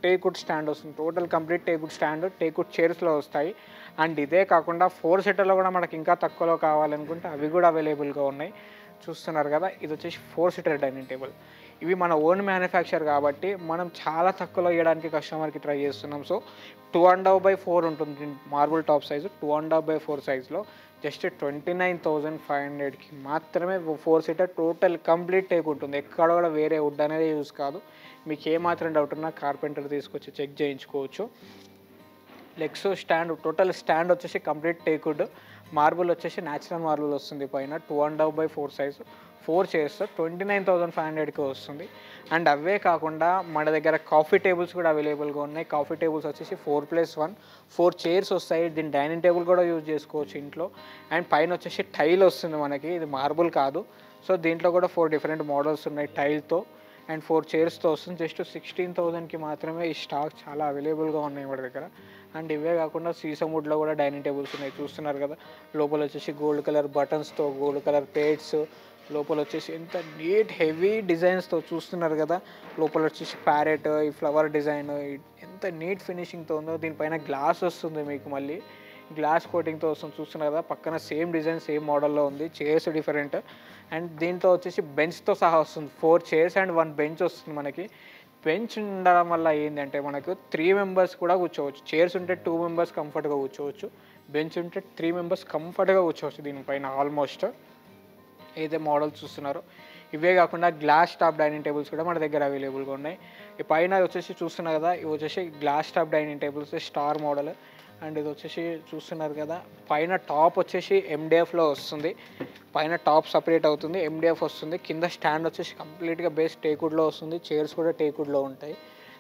teakwood stand వస్తుంది. Total complete teakwood stand, teakwood చైర్స్లో వస్తాయి. అండ్ ఇదే కాకుండా 4 సీటర్లో కూడా మనకి ఇంకా తక్కువలో కావాలనుకుంటే అవి కూడా అవైలబుల్గా ఉన్నాయి. చూస్తున్నారు కదా ఇది వచ్చేసి 4 సీటర్ డైనింగ్ టేబుల్. ఇవి మన ఓన్ మ్యానుఫ్యాక్చర్ కాబట్టి మనం చాలా తక్కువలో ఇవ్వడానికి కస్టమర్కి ట్రై చేస్తున్నాం. సో 2.5/4 ఉంటుంది మార్బుల్ టాప్ సైజు. 2.5/4 సైజులో జస్ట్ 29,500కి మాత్రమే 4 సీటర్ టోటల్ కంప్లీట్ టేక్ ఉంటుంది. ఎక్కడ కూడా వేరే వుడ్ అనేది యూజ్ కాదు. మీకు ఏమాత్రం డౌట్ ఉన్నా కార్పెంటర్ తీసుకొచ్చి చెక్ చేయించుకోవచ్చు. లెగ్స్ స్టాండ్, టోటల్ స్టాండ్ వచ్చేసి కంప్లీట్ టేక్వుడ్. మార్బుల్ వచ్చేసి న్యాచురల్ మార్బుల్ వస్తుంది పైన. 2.5/4 సైజు 4 చైర్స్ 29,500కి వస్తుంది. అండ్ అవే కాకుండా మన దగ్గర కాఫీ టేబుల్స్ కూడా అవైలబుల్గా ఉన్నాయి. కాఫీ టేబుల్స్ వచ్చేసి 4+1 4 చైర్స్ వస్తాయి. దీని డైనింగ్ టేబుల్ కూడా యూజ్ చేసుకోవచ్చు ఇంట్లో. అండ్ పైన వచ్చేసి టైల్ వస్తుంది మనకి, ఇది మార్బుల్ కాదు. సో దీంట్లో కూడా 4 డిఫరెంట్ మోడల్స్ ఉన్నాయి టైల్తో. అండ్ 4 చైర్స్తో వస్తుంది. జస్ట్ 16,000కి మాత్రమే ఈ స్టాక్ చాలా అవైలబుల్గా ఉన్నాయి మన దగ్గర. అండ్ ఇవే కాకుండా సీసమ్ వుడ్లో కూడా డైనింగ్ టేబుల్స్ ఉన్నాయి. చూస్తున్నారు కదా లోపల వచ్చేసి గోల్డ్ కలర్ బటన్స్తో, గోల్డ్ కలర్ ప్లేట్స్, లోపల వచ్చేసి ఎంత నీట్ హెవీ డిజైన్స్తో చూస్తున్నారు కదా. లోపల వచ్చేసి ప్యారెట్, ఈ ఫ్లవర్ డిజైన్ ఎంత నీట్ ఫినిషింగ్తో ఉందో. దీనిపైన గ్లాస్ వస్తుంది మీకు, మళ్ళీ గ్లాస్ కోటింగ్తో వస్తుంది. చూస్తున్నారు కదా పక్కన సేమ్ డిజైన్ సేమ్ మోడల్లో ఉంది. Chairs different. అండ్ దీంతో వచ్చేసి బెంచ్తో సహా వస్తుంది. 4 చైర్స్ అండ్ 1 బెంచ్ వస్తుంది మనకి. బెంచ్ ఉండడం వల్ల ఏంటంటే మనకు 3 మెంబర్స్ కూడా కూర్చోవచ్చు. చైర్స్ ఉంటే 2 మెంబర్స్ కంఫర్ట్గా కూర్చోవచ్చు. బెంచ్ ఉంటే 3 మెంబర్స్ కంఫర్ట్గా కూర్చోవచ్చు దీనిపైన. ఆల్మోస్ట్ ఏదైతే మోడల్ చూస్తున్నారో ఇవే కాకుండా గ్లాస్ టాప్ డైనింగ్ టేబుల్స్ కూడా మన దగ్గర అవైలబుల్గా ఉన్నాయి. ఈ పైన వచ్చేసి చూస్తున్నారు కదా ఇవి వచ్చేసి glass top dining tables star model. And ఇది వచ్చేసి చూస్తున్నారు కదా పైన టాప్ వచ్చేసి MDFలో వస్తుంది. పైన టాప్ సపరేట్ అవుతుంది, MDF వస్తుంది. కింద స్టాండ్ వచ్చేసి కంప్లీట్గా బేస్ టేక్వుడ్లో వస్తుంది. చైర్స్ కూడా టేక్వుడ్లో ఉంటాయి.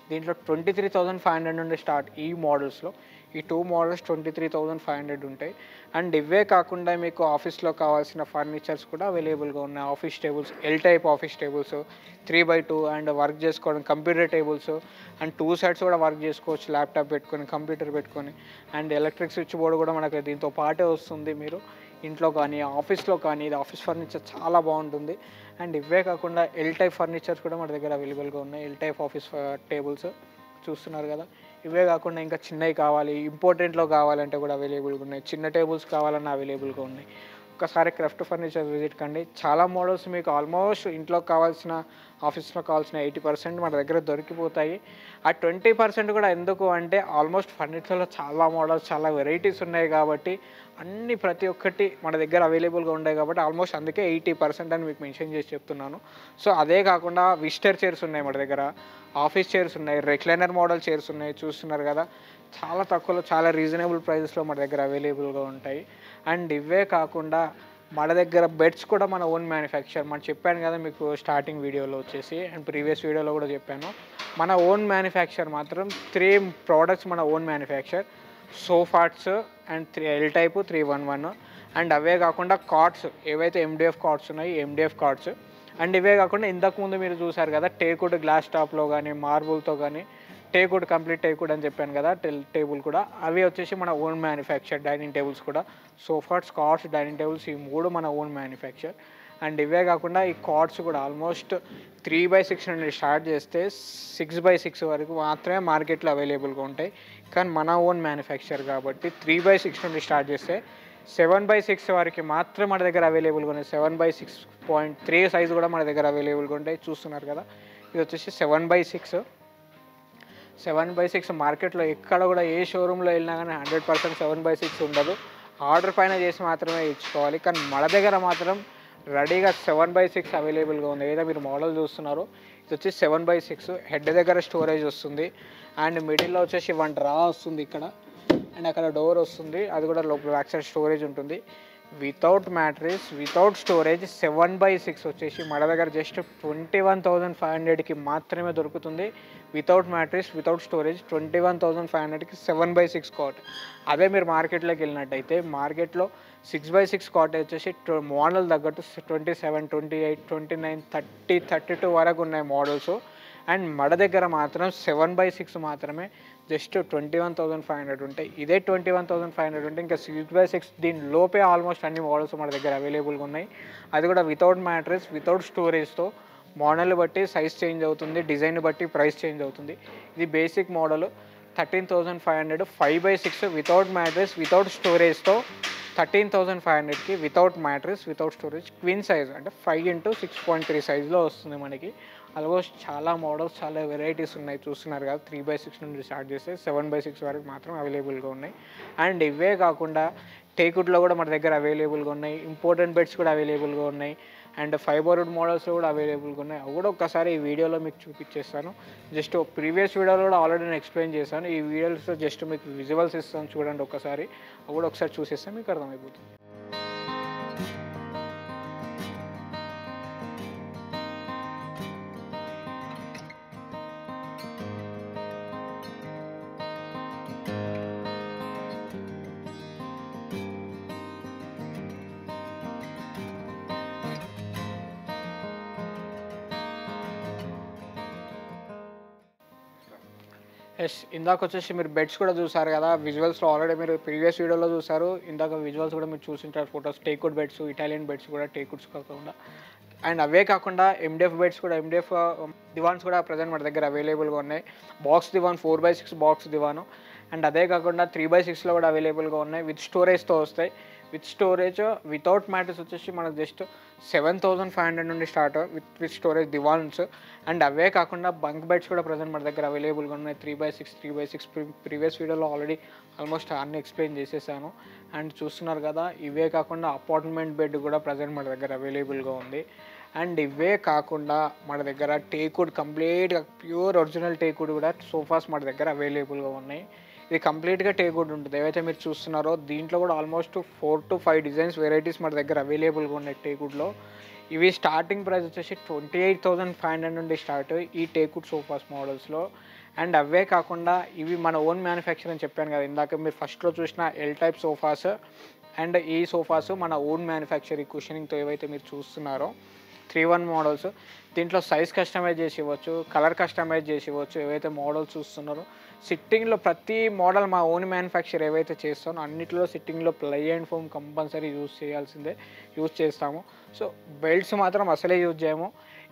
దీంట్లో 23,500 నుండి స్టార్ట్ ఈ మోడల్స్లో. ఈ 2 మోడల్స్ 23,500 ఉంటాయి. అండ్ ఇవే కాకుండా మీకు ఆఫీస్లో కావాల్సిన ఫర్నిచర్స్ కూడా అవైలబుల్గా ఉన్నాయి. Office tables, L type office tables 3x2 and work చేసుకోవడం కంప్యూటర్ టేబుల్స్. అండ్ 2 సైడ్స్ కూడా వర్క్ చేసుకోవచ్చు, ల్యాప్టాప్ పెట్టుకొని కంప్యూటర్ పెట్టుకొని. అండ్ ఎలక్ట్రిక్ స్విచ్ బోర్డు కూడా మనకు దీంతో పాటే వస్తుంది. మీరు ఇంట్లో కానీ ఆఫీస్లో కానీ ఇది ఆఫీస్ ఫర్నిచర్ చాలా బాగుంటుంది. అండ్ ఇవే కాకుండా ఎల్ టైప్ ఫర్నిచర్స్ కూడా మన దగ్గర అవైలబుల్గా ఉన్నాయి. ఎల్ టైప్ ఆఫీస్ టేబుల్స్ చూస్తున్నారు కదా. ఇవే కాకుండా ఇంకా చిన్నవి కావాలి, ఇంపార్టెంట్లో కావాలంటే కూడా అవైలబుల్గా ఉన్నాయి. చిన్న టేబుల్స్ కావాలన్నా అవైలబుల్గా ఉన్నాయి. ఒకసారి క్రాఫ్ట్ ఫర్నిచర్ విజిట్ కండి. చాలా మోడల్స్ మీకు ఆల్మోస్ట్ ఇంట్లో కావాల్సిన, ఆఫీస్లో కావాల్సిన 80% మన దగ్గర దొరికిపోతాయి. ఆ 20% కూడా ఎందుకు అంటే ఆల్మోస్ట్ ఫర్నిచర్లో చాలా మోడల్స్, చాలా వెరైటీస్ ఉన్నాయి కాబట్టి అన్ని ప్రతి ఒక్కటి మన దగ్గర అవైలబుల్గా ఉన్నాయి కాబట్టి ఆల్మోస్ట్ అందుకే 80% అని మీకు మెన్షన్ చేసి చెప్తున్నాను. సో అదే కాకుండా విజిటర్ చైర్స్ ఉన్నాయి మన దగ్గర, ఆఫీస్ చైర్స్ ఉన్నాయి, రిక్లైనర్ మోడల్ చైర్స్ ఉన్నాయి. చూస్తున్నారు కదా చాలా తక్కువలో చాలా రీజనబుల్ ప్రైజెస్లో మన దగ్గర అవైలబుల్గా ఉంటాయి. అండ్ ఇవే కాకుండా మన దగ్గర బెడ్స్ కూడా మన ఓన్ మ్యానుఫ్యాక్చర్. మనం చెప్పాను కదా మీకు స్టార్టింగ్ వీడియోలో వచ్చేసి, అండ్ ప్రీవియస్ వీడియోలో కూడా చెప్పాను. మన ఓన్ మ్యానుఫ్యాక్చర్ మాత్రం 3 ప్రోడక్ట్స్ మన own manufacture. Sofa sets and 3 L type 311. And అవే కాకుండా కార్డ్స్ ఏవైతే MDF కార్డ్స్ ఉన్నాయి, MDF కార్డ్స్. అండ్ ఇవే కాకుండా ఇంతకుముందు మీరు చూసారు కదా టేక్వుడ్ గ్లాస్ టాప్లో కానీ మార్బుల్తో కానీ టేక్వుడ్ కంప్లీట్ టేక్వుడ్ అని చెప్పాను కదా టేబుల్ కూడా, అవి వచ్చేసి మన ఓన్ మ్యానుఫ్యాక్చర్. డైనింగ్ టేబుల్స్ కూడా సోఫాట్స్, కార్డ్స్, డైనింగ్ టేబుల్స్ ఈ 3 మన ఓన్ మ్యానుఫ్యాక్చర్. అండ్ ఇవే కాకుండా ఈ కార్డ్స్ కూడా ఆల్మోస్ట్ 3x6 నుండి స్టార్ట్ చేస్తే 6x6 వరకు మాత్రమే మార్కెట్లో అవైలబుల్గా ఉంటాయి. కానీ మన ఓన్ మ్యానుఫ్యాక్చర్ కాబట్టి 3x6 నుండి స్టార్ట్ చేస్తే 7x6 వరకు మాత్రం మన దగ్గర అవైలబుల్గా ఉన్నాయి. 7x6.3 సైజు కూడా మన దగ్గర అవైలబుల్గా ఉంటాయి. చూస్తున్నారు కదా ఇది వచ్చేసి 7x6. 7x6 మార్కెట్లో ఎక్కడ కూడా ఏ షోరూంలో వెళ్ళినా కానీ 100% 7x6 ఉండదు. ఆర్డర్ పైన చేసి మాత్రమే ఇచ్చుకోవాలి. కానీ మన దగ్గర మాత్రం రెడీగా 7x6 అవైలబుల్గా ఉంది. ఏదైతే మీరు మోడల్ చూస్తున్నారో ఇది వచ్చి 7x6. హెడ్ దగ్గర స్టోరేజ్ వస్తుంది. అండ్ మిడిల్లో వచ్చేసి 1 డ్రా వస్తుంది ఇక్కడ. అండ్ అక్కడ డోర్ వస్తుంది, అది కూడా లోపల బ్యాక్ సైడ్ స్టోరేజ్ ఉంటుంది. వితౌట్ మ్యాట్రిస్, వితౌట్ స్టోరేజ్ 7/6 వచ్చేసి మన దగ్గర జస్ట్ 21,500కి మాత్రమే దొరుకుతుంది. వితౌట్ మ్యాట్రిస్, వితౌట్ స్టోరేజ్ 21,500కి 7/6 కాట్. అదే మీరు మార్కెట్లోకి వెళ్ళినట్టయితే మార్కెట్లో 6/6 కాట్ వచ్చేసి మోడల్ తగ్గట్టు 27, 28, 29, 30, 32 వరకు ఉన్నాయి మోడల్స్. అండ్ మన దగ్గర మాత్రం 7/6 మాత్రమే జస్ట్ 21,500 ఉంటాయి. ఇదే 21,500 ఉంటే ఇంకా 6/6 దీని లోపే ఆల్మోస్ట్ అన్ని మోడల్స్ మన దగ్గర అవైలబుల్గా ఉన్నాయి. అది కూడా వితౌట్ మ్యాట్రెస్, వితౌట్ స్టోరేజ్తో. మోడల్ బట్టి సైజ్ చేంజ్ అవుతుంది, డిజైన్ బట్టి ప్రైస్ చేంజ్ అవుతుంది. ఇది basic model 13,500 5/6 without mattress, without స్టోరేజ్తో 13,500కి without mattress, without storage queen size అంటే 5x6.3 సైజ్లో వస్తుంది మనకి. ఆల్మోస్ట్ చాలా మోడల్స్, చాలా వెరైటీస్ ఉన్నాయి చూస్తున్నారు కదా. 3/6 నుండి స్టార్ట్ చేస్తే 7/6 వరకు మాత్రం అవైలబుల్గా ఉన్నాయి. అండ్ ఇవే కాకుండా టేకుడ్లో కూడా మన దగ్గర అవైలబుల్గా ఉన్నాయి. ఇంపార్టెంట్ బెడ్స్ కూడా అవైలబుల్గా ఉన్నాయి. అండ్ ఫైబర్వుడ్ మోడల్స్లో కూడా అవైలబుల్గా ఉన్నాయి. అవి కూడా ఒక్కసారి ఈ వీడియోలో మీకు చూపించేస్తాను. జస్ట్ ప్రీవియస్ వీడియోలో కూడా ఆల్రెడీ నేను ఎక్స్ప్లెయిన్ చేశాను. ఈ వీడియోస్లో జస్ట్ మీకు విజువల్స్ ఇస్తాను చూడండి ఒక్కసారి. అవి కూడా ఒకసారి చూసేస్తే మీకు అర్థమైపోతుంది. ఎస్, ఇందాక వచ్చేసి మీరు బెడ్స్ కూడా చూసారు కదా. విజువల్స్లో ఆల్రెడీ మీరు ప్రీవియస్ వీడియోలో చూసారు. ఇందాక విజువల్స్ కూడా మీరు చూసింటారు photos. Teakwood beds, Italian beds కూడా టేకుడ్స్ కాకుండా. అండ్ అవే కాకుండా ఎండిఎఫ్ బెడ్స్ కూడా, ఎండిఎఫ్ దివాన్స్ కూడా ప్రజెంట్ మన దగ్గర అవైలబుల్గా ఉన్నాయి. Box divan 4/6 box divan. And అదే కాకుండా 3/6లో కూడా అవైలబుల్గా ఉన్నాయి. విత్ స్టోరేజ్తో వస్తాయి. విత్ స్టోరేజ్, వితౌట్ మ్యాట్రెస్ వచ్చేసి మనకు జస్ట్ 7,500 నుండి start with storage divans. And అవే కాకుండా బంక్ బెడ్స్ కూడా ప్రజెంట్ మన దగ్గర అవైలబుల్గా ఉన్నాయి. 3/6 ప్రీవియస్ వీడియోలో ఆల్రెడీ ఆల్మోస్ట్ అన్ని ఎక్స్ప్లెయిన్ చేసేసాను. అండ్ చూస్తున్నారు కదా, ఇవే కాకుండా అపార్ట్మెంట్ బెడ్ కూడా ప్రజెంట్ మన దగ్గర అవైలబుల్గా ఉంది. అండ్ ఇవే కాకుండా మన దగ్గర టేకుడ్ కంప్లీట్గా ప్యూర్ ఒరిజినల్ టేకుడ్ కూడా సోఫాస్ మన దగ్గర అవైలబుల్గా ఉన్నాయి. ఇది కంప్లీట్గా టేకుడ్ ఉంటుంది. ఏవైతే మీరు చూస్తున్నారో దీంట్లో కూడా ఆల్మోస్ట్ 4 to 5 డిజైన్స్ వెరైటీస్ మన దగ్గర అవైలబుల్గా ఉన్నాయి టేకుడ్లో. ఇవి స్టార్టింగ్ ప్రైస్ వచ్చేసి 28,500 నుండి స్టార్ట్ ఈ టేకుడ్ సోఫాస్ మోడల్స్లో. అండ్ అవే కాకుండా ఇవి మన ఓన్ మ్యానుఫ్యాక్చర్ అని చెప్పాను కదా ఇందాక. మీరు ఫస్ట్లో చూసిన ఎల్ టైప్ సోఫాస్ అండ్ ఈ సోఫాస్ మన ఓన్ మ్యానుఫ్యాక్చర్. ఈ కుషనింగ్తో ఏవైతే మీరు చూస్తున్నారో 3/1 మోడల్స్. దీంట్లో సైజ్ కస్టమైజ్ చేసి ఇవ్వచ్చు, కలర్ కస్టమైజ్ చేసి ఇవ్వచ్చు. ఏవైతే మోడల్స్ చూస్తున్నారో సిట్టింగ్లో ప్రతి మోడల్ మా ఓన్ మ్యానుఫ్యాక్చర్ ఏవైతే చేస్తానో అన్నింటిలో సిట్టింగ్లో ply and foam compulsory use చేస్తాము. సో బెల్ట్స్ మాత్రం అసలే యూజ్ చేయము.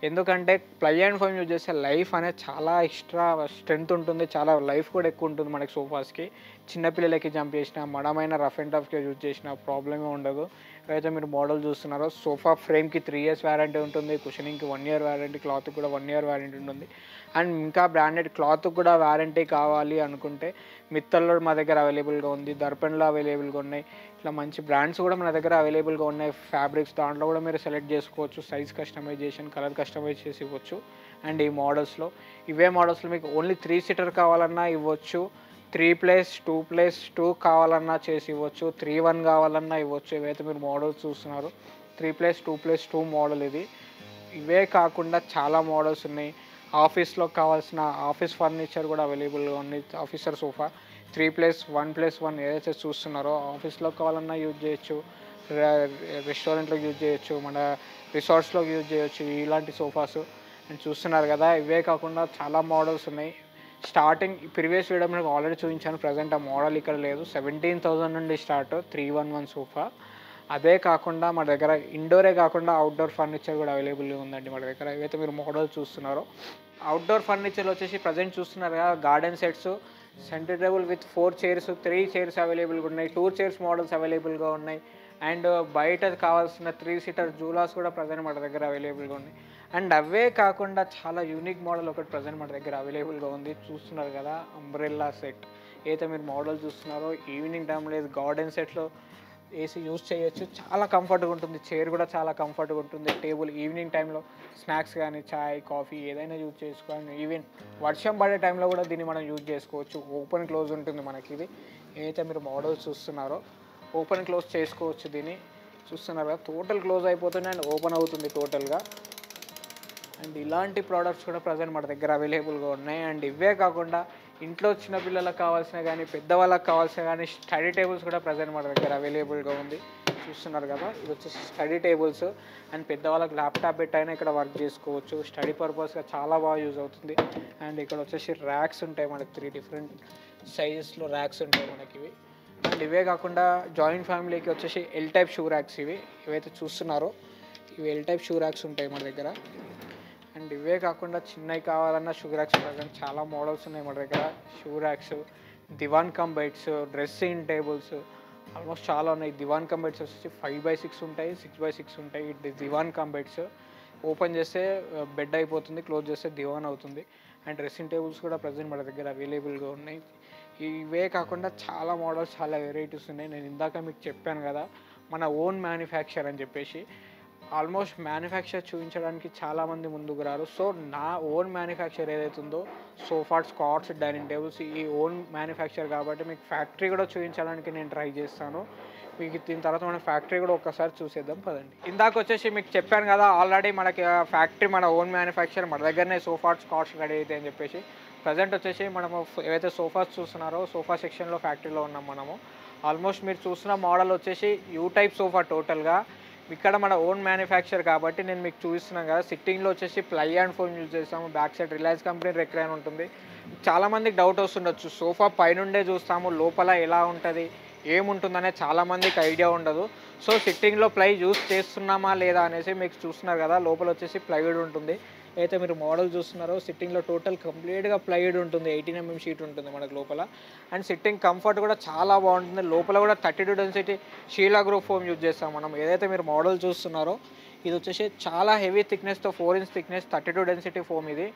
ఎందుకంటే ప్లై అండ్ ఫోమ్ యూజ్ చేస్తే లైఫ్ అనేది చాలా ఎక్స్ట్రా స్ట్రెంత్ ఉంటుంది, చాలా లైఫ్ కూడా ఎక్కువ ఉంటుంది మనకి సోఫాస్కి. చిన్నపిల్లలకి జంప్ చేసిన, మడమైన రఫ్ అండ్ టఫ్కి యూజ్ చేసిన ప్రాబ్లమే ఉండదు. ఏవైతే మీరు మోడల్ చూస్తున్నారో సోఫా ఫ్రేమ్కి 3 years వారంటీ ఉంటుంది, కుషనింగ్కి 1 year వారంటీ, క్లాత్కి కూడా 1 year వారంటీ ఉంటుంది. అండ్ ఇంకా బ్రాండెడ్ క్లాత్కి కూడా వారంటీ కావాలి అనుకుంటే మిత్తల్లో మా దగ్గర అవైలబుల్గా ఉంది, దర్పణ్లో అవైలబుల్గా ఉన్నాయి. ఇట్లా మంచి బ్రాండ్స్ కూడా మన దగ్గర అవైలబుల్గా ఉన్నాయి. ఫ్యాబ్రిక్స్ దాంట్లో కూడా మీరు సెలెక్ట్ చేసుకోవచ్చు. సైజ్ కస్టమైజేషన్, కలర్ కస్టమైజ్ చేసి ఇవ్వచ్చు. అండ్ ఈ మోడల్స్లో ఇవే మోడల్స్లో మీకు ఓన్లీ 3 seater కావాలన్నా ఇవ్వచ్చు, 3+2+2 కావాలన్నా చేసి ఇవ్వచ్చు, 3/1 కావాలన్నా ఇవ్వచ్చు. ఇవైతే మీరు మోడల్స్ చూస్తున్నారు 3+2+2 మోడల్ ఇది. ఇవే కాకుండా చాలా మోడల్స్ ఉన్నాయి. ఆఫీస్లో కావాల్సిన ఆఫీస్ ఫర్నిచర్ కూడా అవైలబుల్గా ఉంది. ఆఫీసర్ సోఫా 3+1+1 ఏదైతే చూస్తున్నారో ఆఫీస్లో కావాలన్నా యూజ్ చేయొచ్చు, రెస్టారెంట్లో యూజ్ చేయొచ్చు, మన రిసార్ట్స్లో యూజ్ చేయొచ్చు ఇలాంటి సోఫాస్. అండ్ చూస్తున్నారు కదా, ఇవే కాకుండా చాలా మోడల్స్ ఉన్నాయి. స్టార్టింగ్ ప్రీవియస్ వీడియో మీకు ఆల్రెడీ చూపించాను. ప్రజెంట్ ఆ మోడల్ ఇక్కడ లేదు. 17,000 నుండి స్టార్ట్ 3/1 సోఫా. అదే కాకుండా మన దగ్గర ఇండోరే కాకుండా అవుట్డోర్ ఫర్నిచర్ కూడా అవైలబుల్గా ఉందండి మన దగ్గర. ఏవైతే మీరు మోడల్ చూస్తున్నారో అవుట్డోర్ ఫర్నిచర్లో వచ్చేసి ప్రజెంట్ చూస్తున్నారు కదా, garden sets, centre table with 4 chairs, 3 chairs అవైలబుల్గా ఉన్నాయి, 2 chairs మోడల్స్ అవైలబుల్గా ఉన్నాయి. అండ్ బయట కావాల్సిన 3 seater జూలాస్ కూడా ప్రజెంట్ మన దగ్గర అవైలబుల్గా ఉన్నాయి. అండ్ అవే కాకుండా చాలా యూనిక్ మోడల్ ఒకటి ప్రజెంట్ మన దగ్గర అవైలబుల్గా ఉంది. చూస్తున్నారు కదా, అంబ్రెల్లా సెట్. ఏదైతే మీరు మోడల్ చూస్తున్నారో ఈవినింగ్ టైంలో లేదు గార్డెన్ సెట్లో ఏసీ యూజ్ చేయొచ్చు. చాలా కంఫర్ట్గా ఉంటుంది. చైర్ కూడా చాలా కంఫర్ట్గా ఉంటుంది. టేబుల్ ఈవినింగ్ టైంలో స్నాక్స్ కానీ చాయ్, కాఫీ ఏదైనా యూజ్ చేసుకోవాలి. ఈవెన్ వర్షం పడే టైంలో కూడా దీన్ని మనం యూజ్ చేసుకోవచ్చు. ఓపెన్ క్లోజ్ ఉంటుంది మనకి ఇది. ఏదైతే మీరు మోడల్స్ చూస్తున్నారో ఓపెన్ క్లోజ్ చేసుకోవచ్చు దీన్ని. చూస్తున్నారు కదా, టోటల్ క్లోజ్ అయిపోతుంది అండ్ ఓపెన్ అవుతుంది టోటల్గా. అండ్ ఇలాంటి ప్రోడక్ట్స్ కూడా ప్రజెంట్ మన దగ్గర అవైలబుల్గా ఉన్నాయి. అండ్ ఇవే కాకుండా ఇంట్లో చిన్న పిల్లలకు కావాల్సిన కానీ పెద్దవాళ్ళకి కావాల్సిన కానీ స్టడీ టేబుల్స్ కూడా ప్రజెంట్ మన దగ్గర అవైలబుల్గా ఉంది. చూస్తున్నారు కదా, ఇది వచ్చేసి స్టడీ టేబుల్స్. అండ్ పెద్దవాళ్ళకి ల్యాప్టాప్ పెట్టైనా ఇక్కడ వర్క్ చేసుకోవచ్చు. స్టడీ పర్పస్గా చాలా బాగా యూజ్ అవుతుంది. అండ్ ఇక్కడ వచ్చేసి ర్యాక్స్ ఉంటాయి మనకి, 3 డిఫరెంట్ సైజెస్లో ర్యాక్స్ ఉంటాయి మనకి ఇవి. అండ్ ఇవే కాకుండా జాయింట్ ఫ్యామిలీకి వచ్చేసి ఎల్ టైప్ షూ ర్యాక్స్ ఇవైతే చూస్తున్నారో ఇవి ఎల్ టైప్ షూ ర్యాక్స్ ఉంటాయి మన దగ్గర. అండ్ ఇవే కాకుండా చిన్నవి కావాలన్నా షూ ర్యాక్స్ ప్రజెంట్ చాలా మోడల్స్ ఉన్నాయి మన దగ్గర. షూ ర్యాక్స్, దివాన్ come beds, dressing tables almost చాలా ఉన్నాయి. దివాన్ కమ్ బెడ్స్ వచ్చేసి 5x6 ఉంటాయి, 6x6 ఉంటాయి. ఇది దివాన్ కమ్ బెడ్స్. ఓపెన్ చేస్తే బెడ్ అయిపోతుంది, క్లోజ్ చేస్తే దివాన్ అవుతుంది. అండ్ డ్రెస్సింగ్ టేబుల్స్ కూడా ప్రజెంట్ మన దగ్గర అవైలబుల్గా ఉన్నాయి. ఇవే కాకుండా చాలా మోడల్స్, చాలా వెరైటీస్ ఉన్నాయి. నేను ఇందాక మీకు చెప్పాను కదా మన ఓన్ మ్యానుఫ్యాక్చర్ అని చెప్పేసి. ఆల్మోస్ట్ మ్యానుఫ్యాక్చర్ చూపించడానికి చాలామంది ముందుకు రారు. సో నా ఓన్ మ్యానుఫ్యాక్చర్ ఏదైతే ఉందో సోఫాస్, కాట్స్, డైనింగ్ టేబుల్స్ ఈ ఓన్ మ్యానుఫ్యాక్చర్ కాబట్టి మీకు ఫ్యాక్టరీ కూడా చూపించడానికి నేను ట్రై చేస్తాను. మీకు దీని తర్వాత మన ఫ్యాక్టరీ కూడా ఒక్కసారి చూసేద్దాం పదండి. ఇందాక వచ్చేసి మీకు చెప్పాను కదా ఆల్రెడీ మనకి ఫ్యాక్టరీ మన ఓన్ మ్యానుఫ్యాక్చర్ మన దగ్గరనే సోఫాస్, కాట్స్ రెడీ అవుతాయి అని చెప్పేసి. ప్రజెంట్ వచ్చేసి మనము ఏవైతే సోఫాస్ చూస్తున్నారో సోఫా సెక్షన్లో ఫ్యాక్టరీలో ఉన్నాం మనము. ఆల్మోస్ట్ మీరు చూస్తున్న మోడల్ వచ్చేసి యూ టైప్ సోఫా. టోటల్గా ఇక్కడ మన ఓన్ మ్యానుఫ్యాక్చర్ కాబట్టి నేను మీకు చూపిస్తున్నాను కదా. సిట్టింగ్లో వచ్చేసి ప్లై అండ్ ఫోమ్ యూజ్ చేస్తాము. Back side Reliance company recline ఉంటుంది. చాలామందికి డౌట్ వస్తుండొచ్చు, సోఫా పైనుండే చూస్తాము లోపల ఎలా ఉంటుంది ఏముంటుందనే చాలామందికి ఐడియా ఉండదు. సో సిట్టింగ్లో ప్లై యూజ్ చేస్తున్నామా లేదా అనేసి మీకు చూస్తున్నారు కదా, లోపల వచ్చేసి ప్లైవుడ్ ఉంటుంది. అయితే మీరు మోడల్ చూస్తున్నారో సిట్టింగ్లో టోటల్ కంప్లీట్గా ప్లైవుడ్ ఉంటుంది. 18mm షీట్ ఉంటుంది మనకు లోపల. అండ్ సిట్టింగ్ కంఫర్ట్ కూడా చాలా బాగుంటుంది. లోపల కూడా 32 density Sheela group foam use చేస్తాం మనం. ఏదైతే మీరు మోడల్ చూస్తున్నారో ఇది వచ్చేసి చాలా హెవీ థిక్నెస్తో 4 ఇంచ్ థిక్నెస్ 32 డెన్సిటీ ఫోమ్. ఇది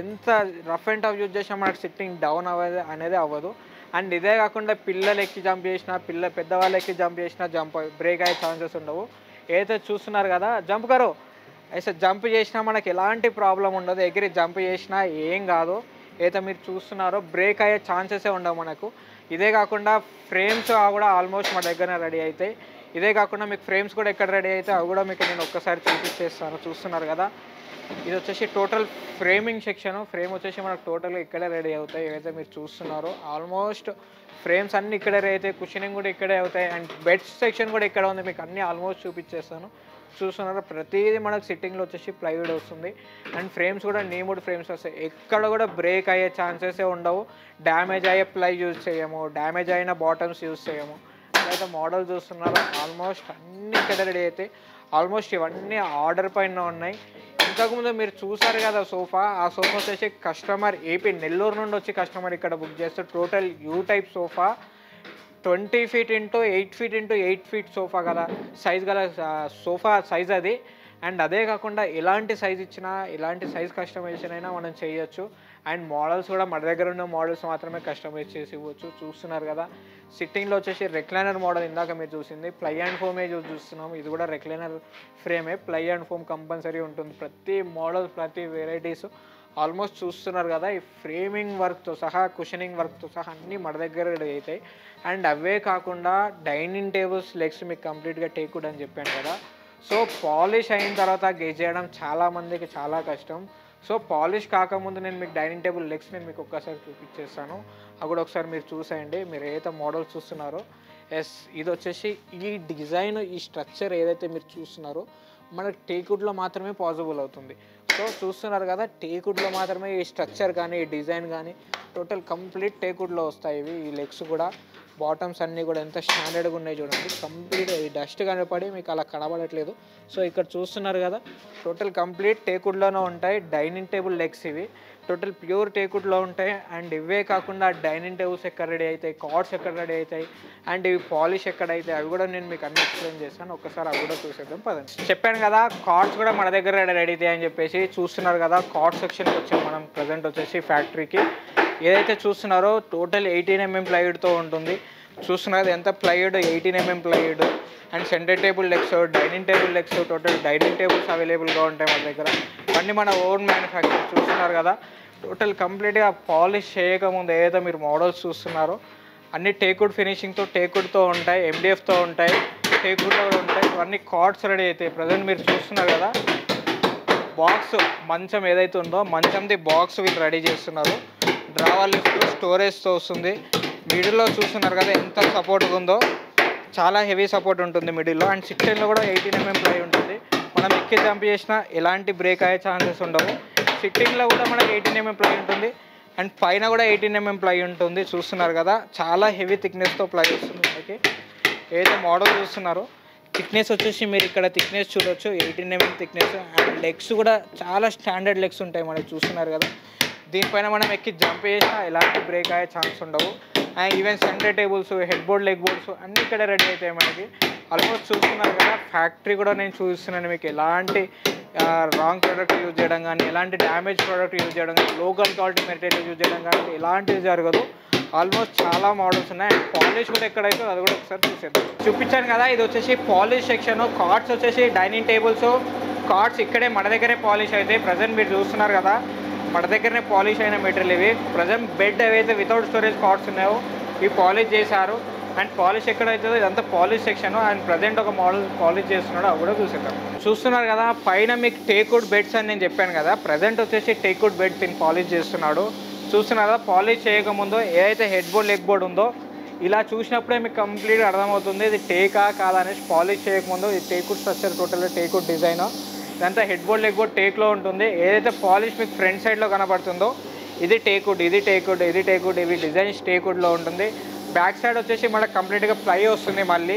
ఎంత రఫ్ అండ్ టఫ్ యూజ్ చేసినా మనకు సిట్టింగ్ డౌన్ అనేది అవ్వదు. అండ్ ఇదే కాకుండా పిల్లలు ఎక్కి జంప్ చేసినా, పెద్దవాళ్ళు ఎక్కి జంప్ చేసినా బ్రేక్ అయ్యే ఛాన్సెస్ ఉండవు. ఏదైతే చూస్తున్నారు కదా, జంప్ కరో అయితే జంప్ చేసినా మనకి ఎలాంటి ప్రాబ్లం ఉండదు. ఎగిరి జంప్ చేసినా ఏం కాదు. అయితే మీరు చూస్తున్నారో బ్రేక్ అయ్యే ఛాన్సెసే ఉండవు మనకు. ఇదే కాకుండా ఫ్రేమ్స్ కూడా ఆల్మోస్ట్ మన దగ్గర రెడీ అవుతాయి. ఇదే కాకుండా మీకు ఫ్రేమ్స్ కూడా ఎక్కడ రెడీ అయితే అవి కూడా మీకు నేను ఒక్కసారి చూపించేస్తాను. చూస్తున్నారు కదా, ఇది వచ్చేసి టోటల్ ఫ్రేమింగ్ సెక్షన్. ఫ్రేమ్ వచ్చేసి మనకు టోటల్గా ఇక్కడే రెడీ అవుతాయి. ఏవైతే మీరు చూస్తున్నారో ఆల్మోస్ట్ ఫ్రేమ్స్ అన్నీ ఇక్కడే రెడీ అవుతాయి. కుషనింగ్ కూడా ఇక్కడే అవుతాయి. అండ్ బెడ్ సెక్షన్ కూడా ఇక్కడ ఉంది. మీకు అన్నీ ఆల్మోస్ట్ చూపించేస్తాను. చూస్తున్నారు ప్రతిదీ మనకు సిట్టింగ్లో వచ్చేసి ప్లైవుడ్ వస్తుంది. అండ్ ఫ్రేమ్స్ కూడా నీముడ్ ఫ్రేమ్స్ వస్తాయి. ఎక్కడ కూడా బ్రేక్ అయ్యే ఛాన్సెసే ఉండవు. డ్యామేజ్ అయ్యే ప్లై యూజ్ చేయము, డ్యామేజ్ అయిన బాటమ్స్ యూజ్ చేయము. అయితే మోడల్ చూస్తున్నారు ఆల్మోస్ట్ అన్నీ ఇక్కడ రెడీ అవుతాయి. ఆల్మోస్ట్ ఇవన్నీ ఆర్డర్ పైన ఉన్నాయి. ఇంతకుముందు మీరు చూసారు కదా సోఫా, ఆ సోఫా వచ్చేసి కస్టమర్ ఏపీ నెల్లూరు నుండి వచ్చి కస్టమర్ ఇక్కడ బుక్ చేస్తే total you type sofa 20 feet into 8 feet into 8 feet sofa గల సైజ్ గల సోఫా సైజ్ అది. అండ్ అదే కాకుండా ఎలాంటి సైజ్ ఇచ్చినా ఎలాంటి సైజ్ కస్టమైజేషన్ అయినా మనం చేయొచ్చు. అండ్ మోడల్స్ కూడా మన దగ్గర ఉన్న మోడల్స్ మాత్రమే కస్టమైజ్ చేసి ఇవ్వచ్చు. చూస్తున్నారు కదా, సిట్టింగ్లో వచ్చేసి రెక్లైనర్ మోడల్ ఇందాక మీరు చూసింది ప్లై అండ్ ఫోమే చూస్తున్నాము. ఇది కూడా రెక్లైనర్ ఫ్రేమే. ప్లై అండ్ ఫోమ్ కంపల్సరీ ఉంటుంది. ప్రతి మోడల్, ప్రతి వెరైటీస్ ఆల్మోస్ట్ చూస్తున్నారు కదా. ఈ ఫ్రేమింగ్ వర్క్తో సహా, కుషనింగ్ వర్క్తో సహా అన్నీ మన దగ్గర అవుతాయి. అండ్ అవే కాకుండా డైనింగ్ టేబుల్స్ లెగ్స్ మీకు కంప్లీట్గా టేక్వుడ్ అని చెప్పాను కదా. సో పాలిష్ అయిన తర్వాత గెజ్ చేయడం చాలామందికి చాలా కష్టం. సో పాలిష్ కాకముందు నేను మీకు డైనింగ్ టేబుల్ లెగ్స్ నేను మీకు ఒక్కసారి చూపించేస్తాను. అవి కూడా ఒకసారి మీరు చూసేయండి. మీరు ఏదైతే మోడల్ చూస్తున్నారో ఇది వచ్చేసి ఈ డిజైన్, ఈ స్ట్రక్చర్ ఏదైతే మీరు చూస్తున్నారో మనకు టేక్వుడ్లో మాత్రమే పాసిబుల్ అవుతుంది. సో చూస్తున్నారు కదా, టేక్వుడ్లో మాత్రమే ఈ స్ట్రక్చర్ కానీ ఈ డిజైన్ కానీ టోటల్ కంప్లీట్ టేక్వుడ్లో వస్తాయి. ఇవి ఈ లెగ్స్ కూడా, బాటమ్స్ అన్నీ కూడా ఎంత స్టాండర్డ్గా ఉన్నాయి చూడండి. కంప్లీట్ ఈ డస్ట్ కనపడి మీకు అలా కనబడట్లేదు. సో ఇక్కడ చూస్తున్నారు కదా, టోటల్ కంప్లీట్ టేక్వుడ్లోనే ఉంటాయి. డైనింగ్ టేబుల్ లెగ్స్ ఇవి టోటల్ ప్యూర్ టేక్వుడ్లో ఉంటాయి. అండ్ ఇవే కాకుండా డైనింగ్ టేబుల్స్ ఎక్కడ రెడీ అవుతాయి, కార్డ్స్ ఎక్కడ రెడీ అవుతాయి, అండ్ ఇవి పాలిష్ ఎక్కడైతే అవి కూడా నేను మీకు అన్ని ఎక్స్ప్లెయిన్ చేస్తాను. ఒక్కసారి అవి కూడా చూసేద్దాం పదండి. చెప్పాను కదా కార్డ్స్ కూడా మన దగ్గర రెడీ అవుతాయి అని చెప్పేసి. చూస్తున్నారు కదా, కార్డ్ సెక్షన్కి వచ్చాం మనం ప్రజెంట్ వచ్చేసి ఫ్యాక్టరీకి. ఏదైతే చూస్తున్నారో టోటల్ 18mm ప్లైవుడ్తో ఉంటుంది. చూస్తున్నారు ఎంత plywood, 18mm plywood. And centre table legs, dining table legs, total dining tables అవైలబుల్గా ఉంటాయి మన దగ్గర. అన్నీ మన ఓన్ మ్యానుఫ్యాక్చర్. చూస్తున్నారు కదా, టోటల్ కంప్లీట్గా పాలిష్ చేయకముందు ఏదైతే మీరు మోడల్స్ చూస్తున్నారో అన్ని టేక్వుడ్ ఫినిషింగ్తో, టేక్వుడ్తో ఉంటాయి, MDFతో ఉంటాయి. టేకుడ్లో కూడా ఉంటాయి. ఇవన్నీ కార్డ్స్ రెడీ అవుతాయి. ప్రజెంట్ మీరు చూస్తున్నారు కదా, బాక్స్ మంచం ఏదైతే ఉందో మంచంది బాక్స్ వీళ్ళు రెడీ చేస్తున్నారు. డ్రావర్ లిఫ్ట్ స్టోరేజ్తో వస్తుంది. మిడిల్లో చూస్తున్నారు కదా ఎంత సపోర్ట్గా ఉందో, చాలా హెవీ సపోర్ట్ ఉంటుంది మిడిల్లో. అండ్ 16లో కూడా 18mm ప్లై ఉంటుంది. మనం ఎక్కి జంప్ చేసినా ఎలాంటి బ్రేక్ అయ్యే ఛాన్సెస్ ఉండవు. 16లో కూడా మనకి 18mm ప్లై ఉంటుంది. అండ్ పైన కూడా 18mm ప్లై ఉంటుంది. చూస్తున్నారు కదా, చాలా హెవీ థిక్నెస్తో ప్లై వస్తుంది మనకి. ఏదైతే మోడల్ చూస్తున్నారో థిక్నెస్ వచ్చేసి మీరు ఇక్కడ థిక్నెస్ చూడొచ్చు, 18mm థిక్నెస్. అండ్ లెగ్స్ కూడా చాలా స్టాండర్డ్ లెగ్స్ ఉంటాయి మనకి. చూస్తున్నారు కదా, దీనిపైన మనం ఎక్కి జంప్ చేసినా ఎలాంటి బ్రేక్ అయ్యే ఛాన్స్ ఉండవు. And even centre tables, head board, leg boards అన్నీ ఇక్కడ రెడీ అవుతాయి మనకి. ఆల్మోస్ట్ చూస్తున్నారు కదా, ఫ్యాక్టరీ కూడా నేను చూస్తున్నాను మీకు. ఎలాంటి రాంగ్ ప్రోడక్ట్ యూజ్ చేయడం కానీ, ఎలాంటి డ్యామేజ్ ప్రోడక్ట్ యూజ్ చేయడం కానీ, లోకల్ క్వాలిటీ మెటీరియల్ యూజ్ చేయడం కానీ ఎలాంటిది జరగదు. ఆల్మోస్ట్ చాలా మోడల్స్ ఉన్నాయి. అండ్ పాలిష్ కూడా ఎక్కడైతే అది కూడా ఒకసారి చూసేద్దాం. చూపించాను కదా, ఇది వచ్చేసి పాలిష్ సెక్షన్. కార్డ్స్ వచ్చేసి డైనింగ్ టేబుల్స్, కార్డ్స్ ఇక్కడే మన దగ్గరే పాలిష్ అవుతాయి. ప్రజెంట్ మీరు చూస్తున్నారు కదా, మన దగ్గరనే పాలిష్ అయిన మెటీరియల్ ఇవి. ప్రజెంట్ బెడ్ ఏవైతే వితౌట్ స్టోరేజ్ కార్డ్స్ ఉన్నాయో ఇవి పాలిష్ చేశారు. అండ్ పాలిష్ ఎక్కడైతుందో ఇదంతా పాలిష్ సెక్షన్. అండ్ ప్రజెంట్ ఒక మోడల్ పాలిష్ చేస్తున్నాడు, అవి కూడా చూసేద్దాం. చూస్తున్నారు కదా, పైన మీకు టేక్వుడ్ బెడ్స్ అని నేను చెప్పాను కదా, ప్రజెంట్ వచ్చేసి టేక్వుడ్ బెడ్స్ దీన్ని పాలిష్ చేస్తున్నాడు. చూస్తున్నారు కదా, పాలిష్ చేయకముందు ఏదైతే హెడ్ బోర్డ్, లెగ్ బోర్డ్ ఉందో ఇలా చూసినప్పుడే మీకు కంప్లీట్గా అర్థమవుతుంది ఇది టేకా కాదా అనేసి. పాలిష్ చేయకముందు ఇది టేక్వుడ్ స్ట్రక్చర్, టోటల్గా టేక్వుడ్ డిజైన్. ఇదంతా హెడ్ బోర్డ్, లెగ్ బోర్డ్ టేక్లో ఉంటుంది. ఏదైతే పాలిష్ మీకు ఫ్రంట్ సైడ్లో కనబడుతుందో ఇది టేక్వుడ్, ఇది టేక్వుడ్, ఇది టేక్వుడ్, ఇవి డిజైన్స్ టేక్వుడ్లో ఉంటుంది. బ్యాక్ సైడ్ వచ్చేసి మనకు కంప్లీట్గా ప్లై వస్తుంది. మళ్ళీ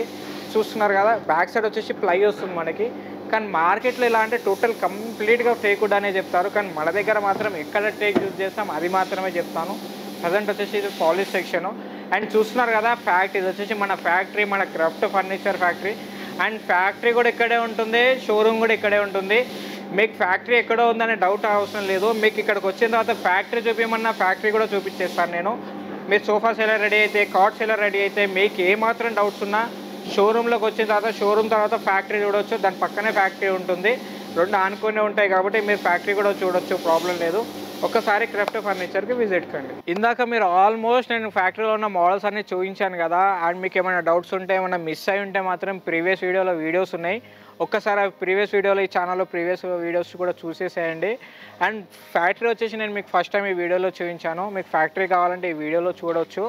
చూస్తున్నారు కదా, బ్యాక్ సైడ్ వచ్చేసి ప్లై వస్తుంది మనకి. కానీ మార్కెట్లో ఎలా అంటే టోటల్ కంప్లీట్గా టేక్వుడ్ అనే చెప్తారు. కానీ మన దగ్గర మాత్రం ఎక్కడ టేక్ యూజ్ చేస్తాం అది మాత్రమే చెప్తాను. ప్రజెంట్ వచ్చేసి ఇది పాలిష్ సెక్షన్. అండ్ చూస్తున్నారు కదా, ఫ్యాక్టరీ ఇది వచ్చేసి మన ఫ్యాక్టరీ, మన craft furniture factory. And factory కూడా ఇక్కడే ఉంటుంది, షోరూమ్ కూడా ఇక్కడే ఉంటుంది. మీకు ఫ్యాక్టరీ ఎక్కడో ఉందనే డౌట్ అవసరం లేదు. మీకు ఇక్కడికి వచ్చిన తర్వాత ఫ్యాక్టరీ చూపించమన్నా ఫ్యాక్టరీ కూడా చూపించేస్తాను నేను. మీరు సోఫాస్ ఎలా రెడీ అయితే, కార్డ్స్ ఎలా రెడీ అయితే, మీకు ఏమాత్రం డౌట్స్ ఉన్నా షోరూంలోకి వచ్చిన తర్వాత, షోరూమ్ తర్వాత ఫ్యాక్టరీ చూడవచ్చు. దాని పక్కనే ఫ్యాక్టరీ ఉంటుంది, రెండు ఆనుకునే ఉంటాయి కాబట్టి మీరు ఫ్యాక్టరీ కూడా చూడొచ్చు, ప్రాబ్లం లేదు. ఒక్కసారి క్రాఫ్ట్ ఫర్నిచర్కి విజిట్ కండి. ఇందాక మీరు ఆల్మోస్ట్ నేను ఫ్యాక్టరీలో ఉన్న మోడల్స్ అన్నీ చూపించాను కదా. అండ్ మీకు ఏమైనా డౌట్స్ ఉంటే, ఏమైనా మిస్ అయి ఉంటే మాత్రం ప్రీవియస్ వీడియోలో వీడియోస్ ఉన్నాయి. ఒక్కసారి ప్రీవియస్ వీడియోలో ఈ ఛానల్లో ప్రీవియస్ వీడియోస్ కూడా చూసేసేయండి. అండ్ ఫ్యాక్టరీ వచ్చేసి నేను మీకు ఫస్ట్ టైం ఈ వీడియోలో చూపించాను. మీకు ఫ్యాక్టరీ కావాలంటే ఈ వీడియోలో చూడవచ్చు.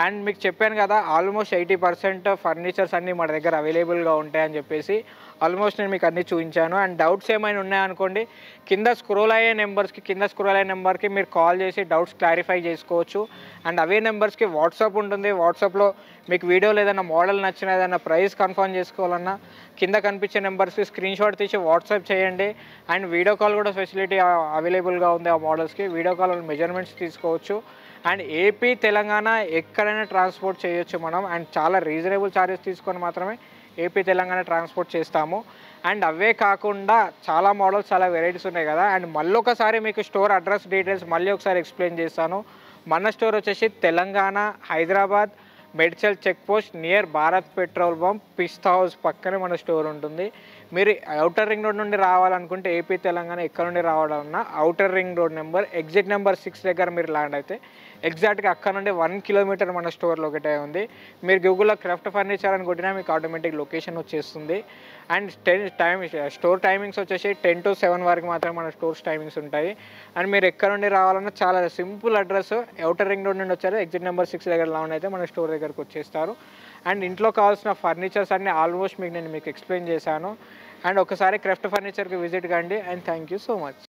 అండ్ మీకు చెప్పాను కదా, ఆల్మోస్ట్ 80% ఫర్నిచర్స్ అన్నీ మన దగ్గర అవైలబుల్గా ఉంటాయని చెప్పేసి ఆల్మోస్ట్ నేను మీకు అన్నీ చూపించాను. అండ్ డౌట్స్ ఏమైనా ఉన్నాయనుకోండి, కింద స్క్రోల్ అయ్యే నెంబర్కి మీరు కాల్ చేసి డౌట్స్ క్లారిఫై చేసుకోవచ్చు. అండ్ అవే నెంబర్స్కి వాట్సాప్ ఉంటుంది. వాట్సాప్లో మీకు వీడియోలో ఏదైనా మోడల్ నచ్చిన, ఏదైనా ప్రైస్ కన్ఫర్మ్ చేసుకోవాలన్నా కింద కనిపించే నెంబర్స్కి స్క్రీన్ షాట్ తీసి వాట్సాప్ చేయండి. అండ్ వీడియో కాల్ కూడా ఫెసిలిటీ అవైలబుల్గా ఉంది. ఆ మోడల్స్కి వీడియో కాల్ మెజర్మెంట్స్ తీసుకోవచ్చు. అండ్ ఏపీ, తెలంగాణ ఎక్కడైనా ట్రాన్స్పోర్ట్ చేయొచ్చు మనం. అండ్ చాలా రీజనబుల్ ఛార్జెస్ తీసుకొని మాత్రమే ఏపీ, తెలంగాణ ట్రాన్స్పోర్ట్ చేస్తాము. అండ్ అవే కాకుండా చాలా మోడల్స్, చాలా వెరైటీస్ ఉన్నాయి కదా. అండ్ మళ్ళీ ఒకసారి మీకు స్టోర్ అడ్రస్ డీటెయిల్స్ మళ్ళీ ఒకసారి ఎక్స్ప్లెయిన్ చేస్తాను. మన స్టోర్ వచ్చేసి Telangana, Hyderabad, Medchal check post near Bharat petrol bunk, Pista house పక్కనే మన స్టోర్ ఉంటుంది. మీరు అవుటర్ రింగ్ రోడ్ నుండి రావాలనుకుంటే, ఏపీ, తెలంగాణ ఎక్కడ నుండి రావాలన్నా అవుటర్ రింగ్ రోడ్ ఎగ్జిట్ నెంబర్ 6 దగ్గర మీరు ల్యాండ్ అయితే ఎగ్జాక్ట్గా అక్కడ నుండి 1 కిలోమీటర్ మన స్టోర్ లొకేట్ అయి ఉంది. మీరు గూగుల్లో క్రాఫ్ట్ ఫర్నిచర్ అని కొట్టినా మీకు ఆటోమేటిక్ లొకేషన్ వచ్చేస్తుంది. అండ్ స్టోర్ టైమింగ్స్ వచ్చేసి 10 to 7 వరకు మాత్రమే మన స్టోర్స్ టైమింగ్స్ ఉంటాయి. అండ్ మీరు ఎక్కడ నుండి రావాలన్నా చాలా simple address, outer ring road నుండి వచ్చారు ఎగ్జిట్ నెంబర్ 6 దగ్గర ల్యాండ్ అయితే మన స్టోర్ దగ్గరకు వచ్చేస్తారు. అండ్ ఇంట్లో కావాల్సిన ఫర్నిచర్స్ అన్నీ ఆల్మోస్ట్ నేను మీకు ఎక్స్ప్లెయిన్ చేశాను. అండ్ ఒకసారి క్రాఫ్ట్ ఫర్నిచర్కి విజిట్ కండి. And thank you so much.